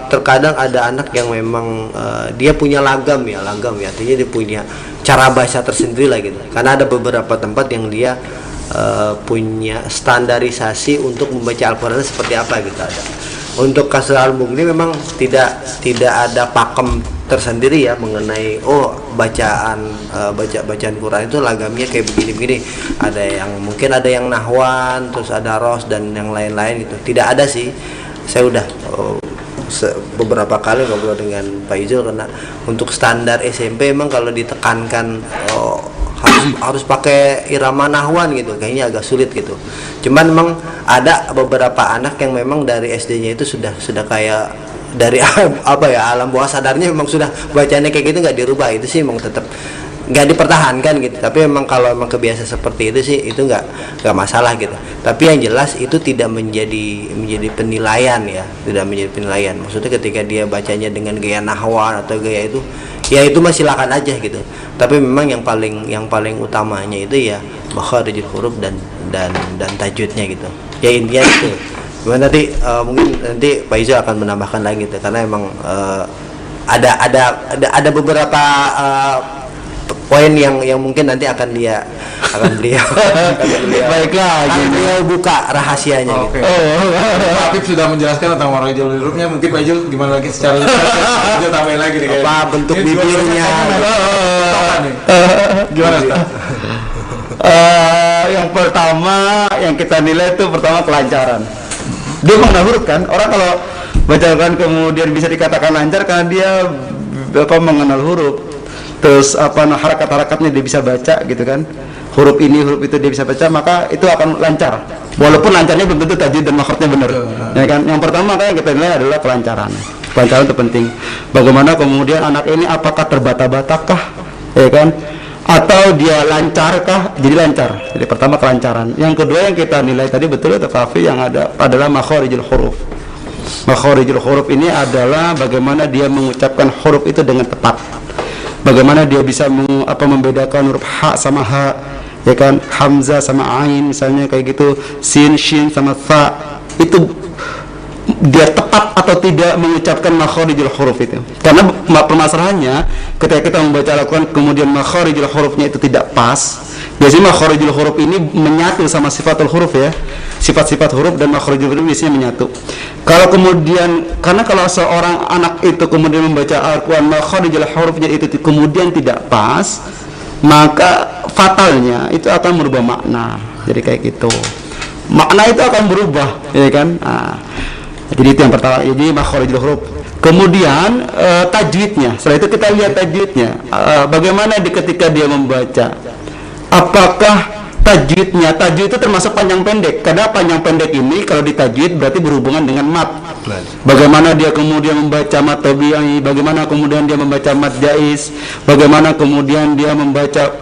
terkadang ada anak yang memang dia punya lagam ya, artinya dia punya cara baca tersendiri lah gitu. Karena ada beberapa tempat yang dia punya standarisasi untuk membaca Al-Quran seperti apa gitu ada. Untuk Kasr Al-Mughni memang tidak ada pakem tersendiri ya mengenai bacaan Quran itu lagamnya kayak begini. Ada yang mungkin ada yang nahwan, terus ada ros dan yang lain-lain gitu. Tidak ada sih. Saya udah beberapa kali ngobrol dengan Pak Ijul, karena untuk standar SMP memang kalau ditekankan harus pakai irama nahwan gitu, kayaknya agak sulit gitu. Cuman memang ada beberapa anak yang memang dari SD-nya itu sudah kayak dari alam bawah sadarnya memang sudah bacanya kayak gitu, nggak dirubah. Itu sih memang tetap nggak dipertahankan gitu. Tapi memang kalau memang kebiasaan seperti itu sih itu nggak masalah gitu. Tapi yang jelas itu tidak menjadi penilaian ya, tidak menjadi penilaian. Maksudnya ketika dia bacanya dengan gaya nahwan atau gaya itu, ya itu mah silakan aja gitu. Tapi memang yang paling utamanya itu ya makharijul huruf dan tajwidnya gitu. Ya intinya itu. Nanti mungkin nanti Pak Izo akan menambahkan lagi gitu, karena emang ada beberapa poin yang mungkin nanti akan beliau Baiklah, beliau buka rahasianya gitu. Pak Habib sudah menjelaskan tentang makharijul hurufnya, mungkin Pak Ijul gimana lagi secara kita tambahin lagi nih kayak apa bentuk bibirnya. Gimana Ustaz? Yang pertama yang kita nilai itu pertama kelancaran. Dia mengenal huruf kan, orang kalau baca Al-Quran kemudian bisa dikatakan lancar karena dia mengenal huruf. Terus harakat-harakatnya dia bisa baca gitu kan, huruf ini huruf itu dia bisa baca, maka itu akan lancar walaupun lancarnya belum tentu tajwid dan makhrajnya benar ya kan. Yang pertama kan yang kita nilai adalah kelancaran itu penting. Bagaimana kemudian anak ini apakah terbata-batakah ya kan, atau dia lancarkah, jadi lancar. Jadi pertama kelancaran. Yang kedua yang kita nilai tadi betul itu Fafi, yang ada adalah makharijul huruf. Makharijul huruf ini adalah bagaimana dia mengucapkan huruf itu dengan tepat. Bagaimana dia bisa membedakan huruf ha sama ha, ya kan, hamzah sama ain misalnya kayak gitu, sin, shin sama tha, itu dia tepat atau tidak mengucapkan makharijul huruf itu. Karena permasalahannya ketika kita membaca Al-Quran kemudian makharijul hurufnya itu tidak pas, biasanya makharijul huruf ini menyatu sama sifatul huruf ya, sifat-sifat huruf dan makharijul huruf biasanya menyatu. Kalau kemudian, karena kalau seorang anak itu kemudian membaca Al-Quran makharijul hurufnya itu kemudian tidak pas, maka fatalnya itu akan merubah makna. Jadi kayak gitu, makna itu akan berubah ya kan. Jadi itu yang pertama, jadi makharijul huruf. Kemudian tajwidnya, setelah itu kita lihat tajwidnya, bagaimana ketika dia membaca, apakah tajwid itu termasuk panjang pendek, karena panjang pendek ini kalau ditajwid berarti berhubungan dengan mat. Bagaimana dia kemudian membaca mat tabi'i, bagaimana kemudian dia membaca mat jaiz, bagaimana kemudian dia membaca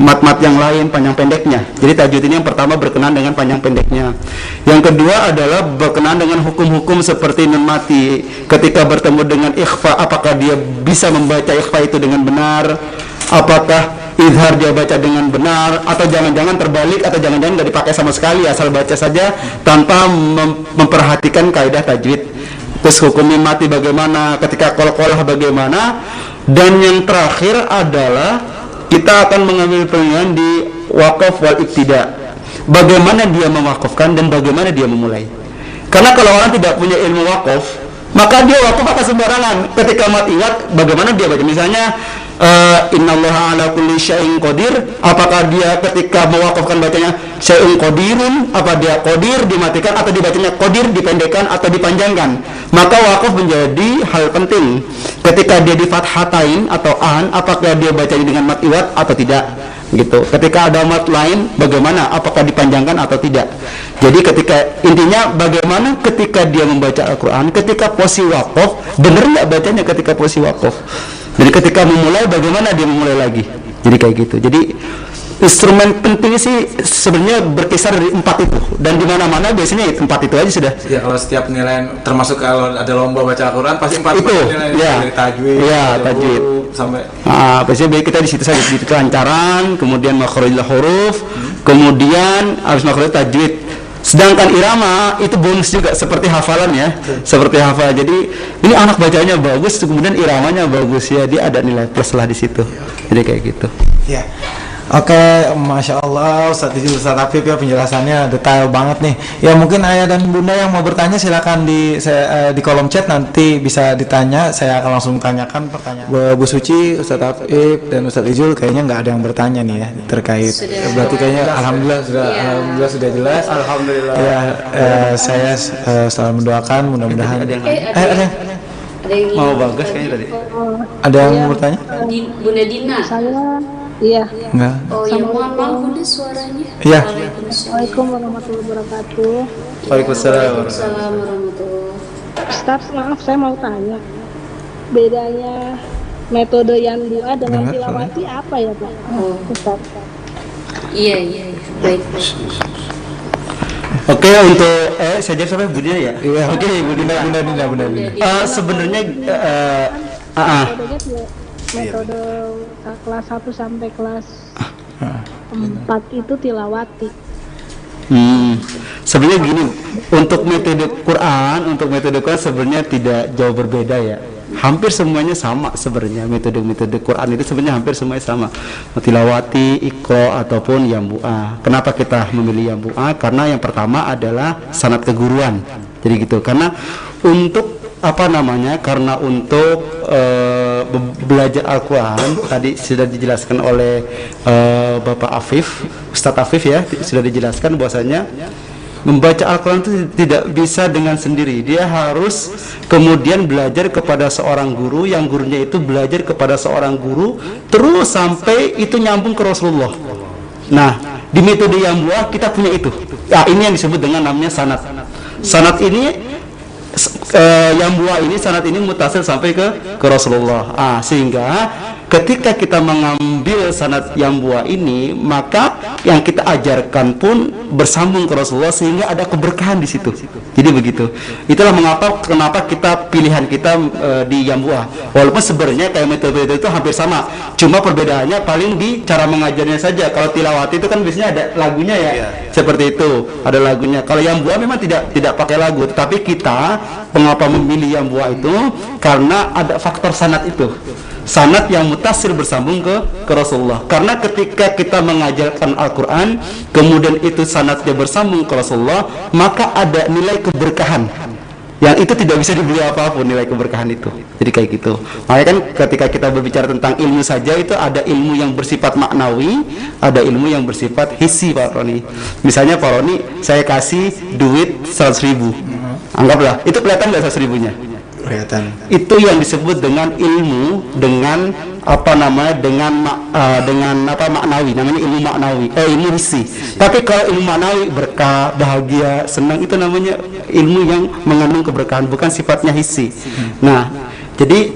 mat-mat yang lain panjang pendeknya. Jadi tajwid ini yang pertama berkenaan dengan panjang pendeknya. Yang kedua adalah berkenaan dengan hukum-hukum seperti nun mati. Ketika bertemu dengan ikhfa, apakah dia bisa membaca ikhfa itu dengan benar? Apakah izhar dia baca dengan benar, atau jangan-jangan terbalik, atau jangan-jangan nggak dipakai sama sekali, asal baca saja tanpa memperhatikan kaidah tajwid. Terus hukumnya mati bagaimana, ketika qol-qolah bagaimana, dan yang terakhir adalah kita akan mengambil penilaian di waqaf wal ibtida, bagaimana dia mewakafkan dan bagaimana dia memulai. Karena kalau orang tidak punya ilmu waqaf, maka dia waqaf akan sembarangan. Ketika mat iwat, bagaimana dia baca, misalnya innallaha ala kulli syai'in qadir, apakah dia ketika mewakafkan bacanya syai'un qadirun, apa dia qadir dimatikan atau dibacanya qadir dipendekkan atau dipanjangkan. Maka wakaf menjadi hal penting. Ketika dia di fathatain atau an, apakah dia bacanya dengan mat iwat atau tidak. gitu. Ketika ada mat lain, bagaimana? Apakah dipanjangkan atau tidak? Jadi ketika intinya bagaimana ketika dia membaca Al-Quran, ketika posisi waqaf, benar nggak bacanya ketika posisi waqaf? Jadi ketika memulai, bagaimana dia memulai lagi? Jadi kayak gitu. Jadi instrumen penting sih sebenarnya berkisar dari 4 itu, dan di mana-mana biasanya 4 itu aja sudah. Ya, kalau setiap penilaian, termasuk kalau ada lomba baca Al-Quran pasti 4 itu. penilaian, Ya. dari tajwid, Ya, tajwid sampai. Biasanya kita di situ saja di kelancaran, kemudian makharijul huruf, kemudian harus makhraj tajwid. Sedangkan irama itu bonus juga seperti hafalan ya, seperti hafal. Jadi ini anak bacanya bagus, kemudian iramanya bagus ya, dia ada nilai plus lah di situ. Jadi kayak gitu. Ya. Oke, Masya Allah Ustadz Ijul, Ustadz Afif ya, penjelasannya detail banget nih. Ya mungkin ayah dan bunda yang mau bertanya silakan di kolom chat, nanti bisa ditanya, saya akan langsung tanyakan pertanyaan. Bu Suci, Ustadz Afif dan Ustadz Ijul kayaknya nggak ada yang bertanya nih ya terkait. Berarti kayaknya alhamdulillah sudah jelas. Alhamdulillah. Ya, saya selalu mendoakan mudah-mudahan. Ada yang Mau bagus kayaknya tadi. Ada yang bertanya? Bunda Dina. Iya. Enggak. Oh ya, mohon maaf Bunda suaranya. Iya. Assalamualaikum warahmatullahi wabarakatuh. Waalaikumsalam. Waalaikumsalam warahmatullahi. Ustaz, maaf saya mau tanya. Bedanya metode yang doa dengan tilawati apa ya, Pak? Ustaz. Iya. Baik. Oke, untuk saya jawab sampai Budina ya. Iya. Oke, Budina. Sebenarnya Metode kelas 1 sampai kelas 4 itu tilawati. Sebenarnya gini, untuk metode Quran sebenarnya tidak jauh berbeda ya. Hampir semuanya sama sebenarnya, metode Quran itu sebenarnya hampir semuanya sama. Tilawati, Iqra ataupun Yambu'ah. Kenapa kita memilih Yambu'ah? Karena yang pertama adalah sanad keguruan. Jadi gitu. Karena untuk karena untuk belajar Al-Quran tadi sudah dijelaskan oleh Bapak Afif, Ustadz Afif ya, sudah dijelaskan bahwasanya membaca Al-Quran itu tidak bisa dengan sendiri. Dia harus kemudian belajar kepada seorang guru, yang gurunya itu belajar kepada seorang guru, terus sampai itu nyambung ke Rasulullah. Nah, di metode yang buah kita punya itu. Ya, ini yang disebut dengan namanya sanad. Sanad ini yang buah ini, sanad ini mutasil sampai ke Rasulullah. Sehingga ketika kita mengambil sanad yang buah ini, maka yang kita ajarkan pun bersambung ke Rasulullah, sehingga ada keberkahan di situ. Jadi begitu. Itulah kenapa pilihan kita di yang buah. Walaupun sebenarnya kayak metode itu hampir sama, cuma perbedaannya paling di cara mengajarnya saja. Kalau tilawati itu kan biasanya ada lagunya ya, seperti itu, ada lagunya. Kalau yang buah memang tidak pakai lagu, tetapi kita mengapa memilih yang buah itu karena ada faktor sanad itu. Sanad yang mutasil bersambung ke Rasulullah. Karena ketika kita mengajarkan Al-Quran, kemudian itu sanadnya bersambung ke Rasulullah, maka ada nilai keberkahan yang itu tidak bisa dibeli apapun, nilai keberkahan itu. Jadi kayak gitu. Makanya kan ketika kita berbicara tentang ilmu saja, itu ada ilmu yang bersifat maknawi, ada ilmu yang bersifat hissi, Pak Roni. Misalnya Pak Roni, saya kasih duit 100.000, anggaplah itu kelihatan nggak 100.000-nya? Kelihatan. Itu yang disebut dengan ilmu dengan maknawi, namanya ilmu maknawi, ilmu hissi. Tapi kalau ilmu maknawi, berkah, bahagia, senang, itu namanya ilmu yang mengandung keberkahan, bukan sifatnya hissi. Nah, jadi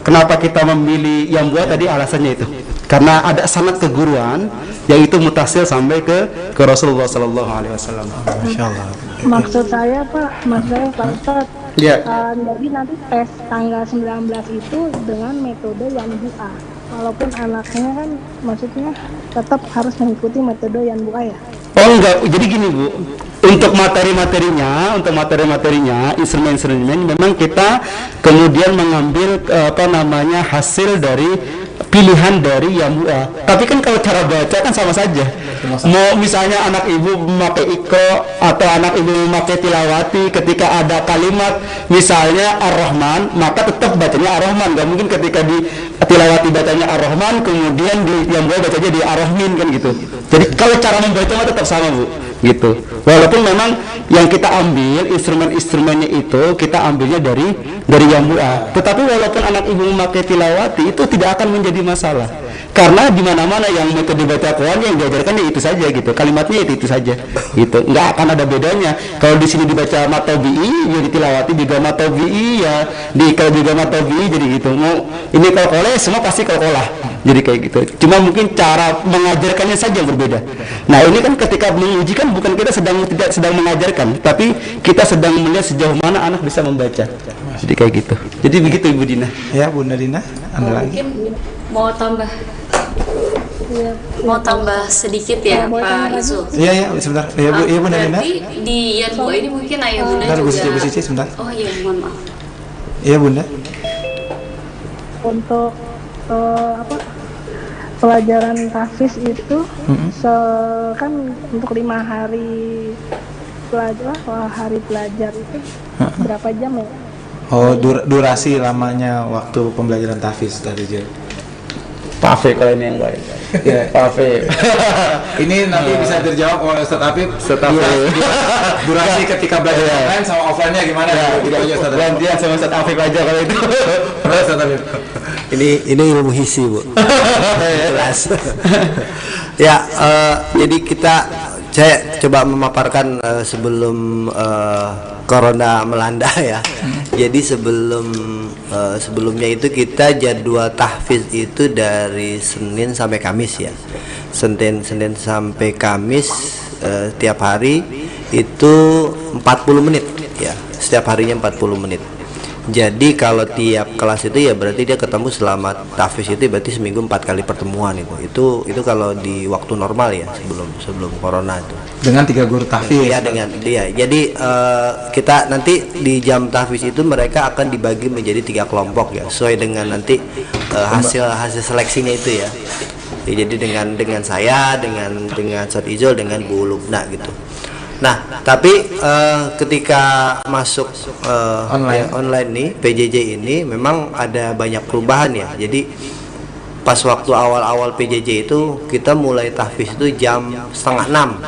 kenapa kita memilih yang buat tadi, alasannya itu karena ada sanad keguruan yang itu mutasil sampai ke Rasulullah Sallallahu Alaihi Wasallam. Masya Allah. Maksud saya Pak Ustadz, Ya. jadi nanti tes tanggal 19 itu dengan metode yang buah. Walaupun anaknya kan maksudnya tetap harus mengikuti metode yang buah ya. Oh enggak, jadi gini Bu, untuk materi-materinya, instrumen-instrumen memang kita kemudian mengambil hasil dari pilihan dari yang buah. Tapi kan kalau cara baca kan sama saja. Mau misalnya anak ibu memakai Iqra atau anak ibu memakai tilawati, ketika ada kalimat misalnya Ar-Rahman, maka tetap bacanya Ar-Rahman. Gak mungkin ketika di tilawati bacanya Ar-Rahman, kemudian di yang buah bacanya di Ar-Rahmin, kan gitu. Jadi kalau cara membaca tetap sama Bu, gitu. Walaupun memang yang kita ambil instrumen-instrumennya itu kita ambilnya dari yang buah. Tetapi walaupun anak ibu memakai tilawati, itu tidak akan menjadi masalah. karena di mana-mana yang metode baca Quran yang diajarkan ya itu saja gitu, kalimatnya itu saja gitu, nggak akan ada bedanya. Kalau di sini dibaca matobi'i jadi tilawati juga matobi'i ya, kalau juga matobi'i jadi gitu. Mau ini kolkolah semua pasti kolkolah, jadi kayak gitu. Cuma mungkin cara mengajarkannya saja yang berbeda. Nah ini kan ketika menguji kan bukan kita tidak sedang mengajarkan, tapi kita sedang melihat sejauh mana anak bisa membaca. Jadi kayak gitu. Jadi begitu Ibu Dina. Ya Bunda Dina, Anda lagi? Mungkin mau tambah sedikit ya Pak Izul. Iya sebentar. Iya Bu, iya Bunda Dina. Berarti di Yan Bua ini mungkin ayah Bunda Bentar, Bu juga. Suci sebentar. Oh iya, mohon maaf. Iya Bunda. Untuk pelajaran tahfiz itu kan untuk 5 hari belajar itu berapa jam ya? Oh, durasi lamanya waktu pembelajaran tahfiz dari Jil. Pafe kalau ini yang baik. Ya. Pafe. Ini nanti bisa terjawab oleh Ustaz Afif. Durasi ketika belajar online sama offline-nya gimana? Gitu aja Ustaz Afif. Gantian sama Ustaz Afif aja kalau itu. Ustaz Afif. Ini ilmu hisi Bu. Jelas. Ya, jadi saya coba memaparkan sebelum corona melanda ya. Jadi sebelumnya itu kita jadwal tahfiz itu dari Senin sampai Kamis ya. Senin sampai Kamis tiap hari itu 40 menit ya. Setiap harinya 40 menit. Jadi kalau tiap kelas itu ya berarti dia ketemu selama tahfiz itu berarti seminggu 4 kali pertemuan itu kalau di waktu normal ya sebelum corona itu. Dengan 3 guru tahfiz. Iya dengan dia. Jadi kita nanti di jam tahfiz itu mereka akan dibagi menjadi 3 kelompok ya sesuai dengan nanti hasil seleksinya itu ya. Jadi dengan saya dengan Ustaz Izul dengan Bu Lubna gitu. Nah, tapi ketika masuk online nih PJJ ini memang ada banyak perubahan ya. Jadi pas waktu awal-awal PJJ itu kita mulai tahfiz itu jam 5:30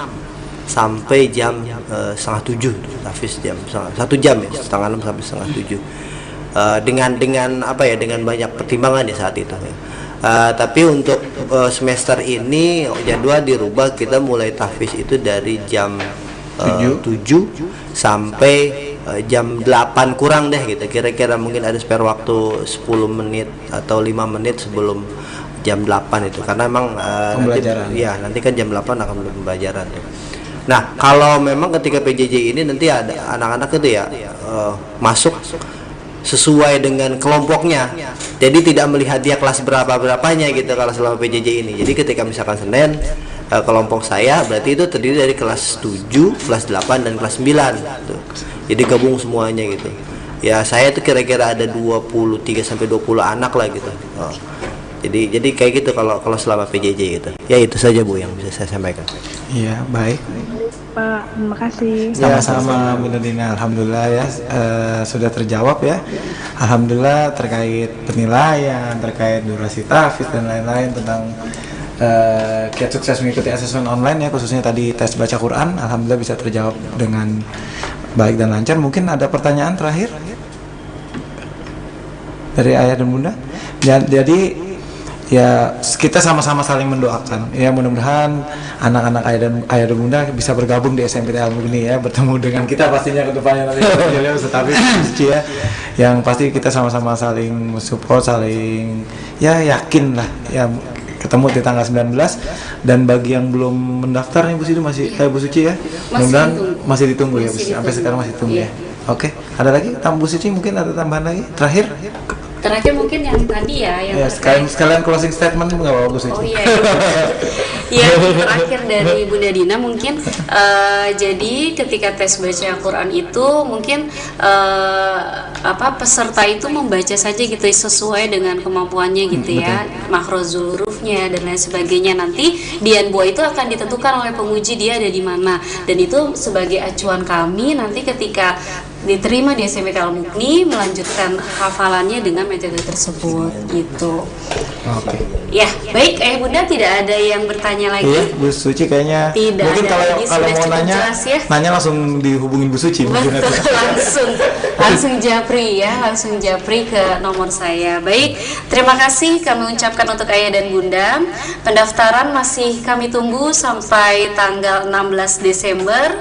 sampai jam 6:30 tahfiz jam 1 jam ya 5:30 sampai 6:30 dengan apa ya dengan banyak pertimbangan ya saat itu ya. Tapi untuk semester ini jadwal dirubah, kita mulai tahfiz itu dari jam 7 sampai jam 8 kurang deh gitu. Kira-kira mungkin ada spare waktu 10 menit atau 5 menit sebelum jam 8 itu. Karena memang nanti kan jam 8 akan mulai pembelajaran tuh. Nah, kalau memang ketika PJJ ini nanti ada anak-anak itu ya masuk sesuai dengan kelompoknya. Jadi tidak melihat dia kelas berapanya gitu kalau selama PJJ ini. Jadi ketika misalkan Senin kelompok saya berarti itu terdiri dari kelas 7, kelas 8 dan kelas 9 gitu. Jadi gabung semuanya gitu. Ya saya itu kira-kira ada 23 sampai 20 anak lah gitu. Jadi kayak gitu kalau selama PJJ gitu. Ya itu saja Bu yang bisa saya sampaikan. Iya, baik. Pak, terima kasih. Sama-sama Bunda Dina, alhamdulillah ya sudah terjawab ya. Alhamdulillah terkait penilaian, terkait durasi tahfiz dan lain-lain tentang kiat sukses mengikuti asesmen online ya, khususnya tadi tes baca Quran. Alhamdulillah bisa terjawab dengan baik dan lancar. Mungkin ada pertanyaan terakhir dari ayah dan bunda. Jadi ya kita sama-sama saling mendoakan ya, mudah-mudahan anak-anak ayah dan bunda bisa bergabung di SMP Al-Mughni ya, bertemu dengan kita pastinya ke depannya nanti tetapi ya yang pasti kita sama-sama saling mensupport, saling ya yakin lah ya ketemu di tanggal 19. Dan bagi yang belum mendaftar nih Bu Suci masih Bu Suci ya, mudah-mudahan masih ditunggu ya Bu Suci. Sampai sekarang masih ditunggu ya. Oke, ada lagi Bu Suci, mungkin ada tambahan lagi terakhir mungkin yang tadi ya yang sekalian closing statement nggak apa-apa Bu Suci. Oh iya. Ya, terakhir dari Bunda Dina mungkin jadi ketika tes baca Quran itu mungkin peserta itu membaca saja gitu sesuai dengan kemampuannya gitu ya, makhrajul hurufnya dan lain sebagainya. Nanti di Anbua itu akan ditentukan oleh penguji dia ada di mana, dan itu sebagai acuan kami nanti ketika diterima di SMPT Al-Mukni melanjutkan hafalannya dengan metode tersebut gitu. Oke. Ya, baik Ayah Bunda, tidak ada yang bertanya lagi. Iya, Bu Suci kayaknya Tidak mungkin ada kalau lagi, kalau sudah mau cukup nanya jelas ya. nanya langsung dihubungin Bu Suci mungkin Betul, nanti. langsung japri ya, langsung japri ke nomor saya. Baik, terima kasih kami ucapkan untuk Ayah dan Bunda. Pendaftaran masih kami tunggu sampai tanggal 16 Desember.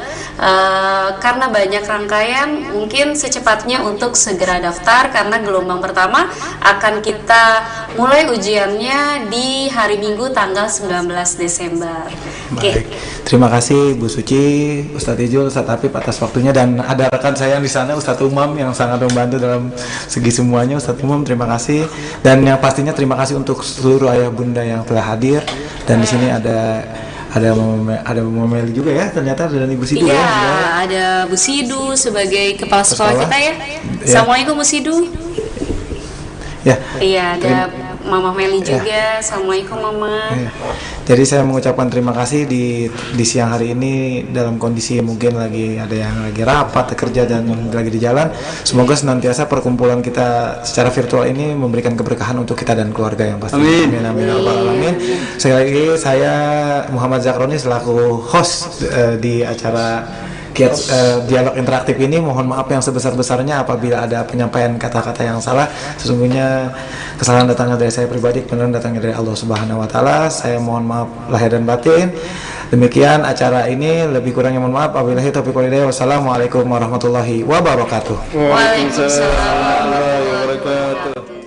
Karena banyak rangkaian, mungkin secepatnya untuk segera daftar karena gelombang pertama akan kita mulai ujiannya di hari Minggu tanggal 19 Desember. Baik, terima kasih Bu Suci, Ustadz Ijul, Ustadz Apip atas waktunya, dan ada rekan saya yang di sana Ustadz Umam yang sangat membantu dalam segi semuanya. Ustadz Umam, terima kasih, dan yang pastinya terima kasih untuk seluruh ayah bunda yang telah hadir, dan di sini ada Mama Meli juga ya, ternyata ada Ibu Sidu ya. Ya. Ada Bu Sidu sebagai kepala sekolah kita ya. Assalamualaikum Bu Sidu. Ya. Iya, ada Mama Meli juga. Assalamualaikum Mama. Ya. Jadi saya mengucapkan terima kasih di siang hari ini dalam kondisi mungkin lagi ada yang lagi rapat kerja dan lagi di jalan. Semoga senantiasa perkumpulan kita secara virtual ini memberikan keberkahan untuk kita dan keluarga yang pasti. Amin. Amin amin ya rabbal alamin. Sekali lagi saya Muhammad Zakroni selaku host di acara dialog interaktif ini, mohon maaf yang sebesar-besarnya apabila ada penyampaian kata-kata yang salah. Sesungguhnya kesalahan datangnya dari saya pribadi, kebenaran datangnya dari Allah Subhanahu wa taala. Saya mohon maaf lahir dan batin. Demikian acara ini, lebih kurangnya mohon maaf. Wabillahi taufiq wal hidayah. Wassalamualaikum warahmatullahi wabarakatuh. Waalaikumsalam warahmatullahi wabarakatuh.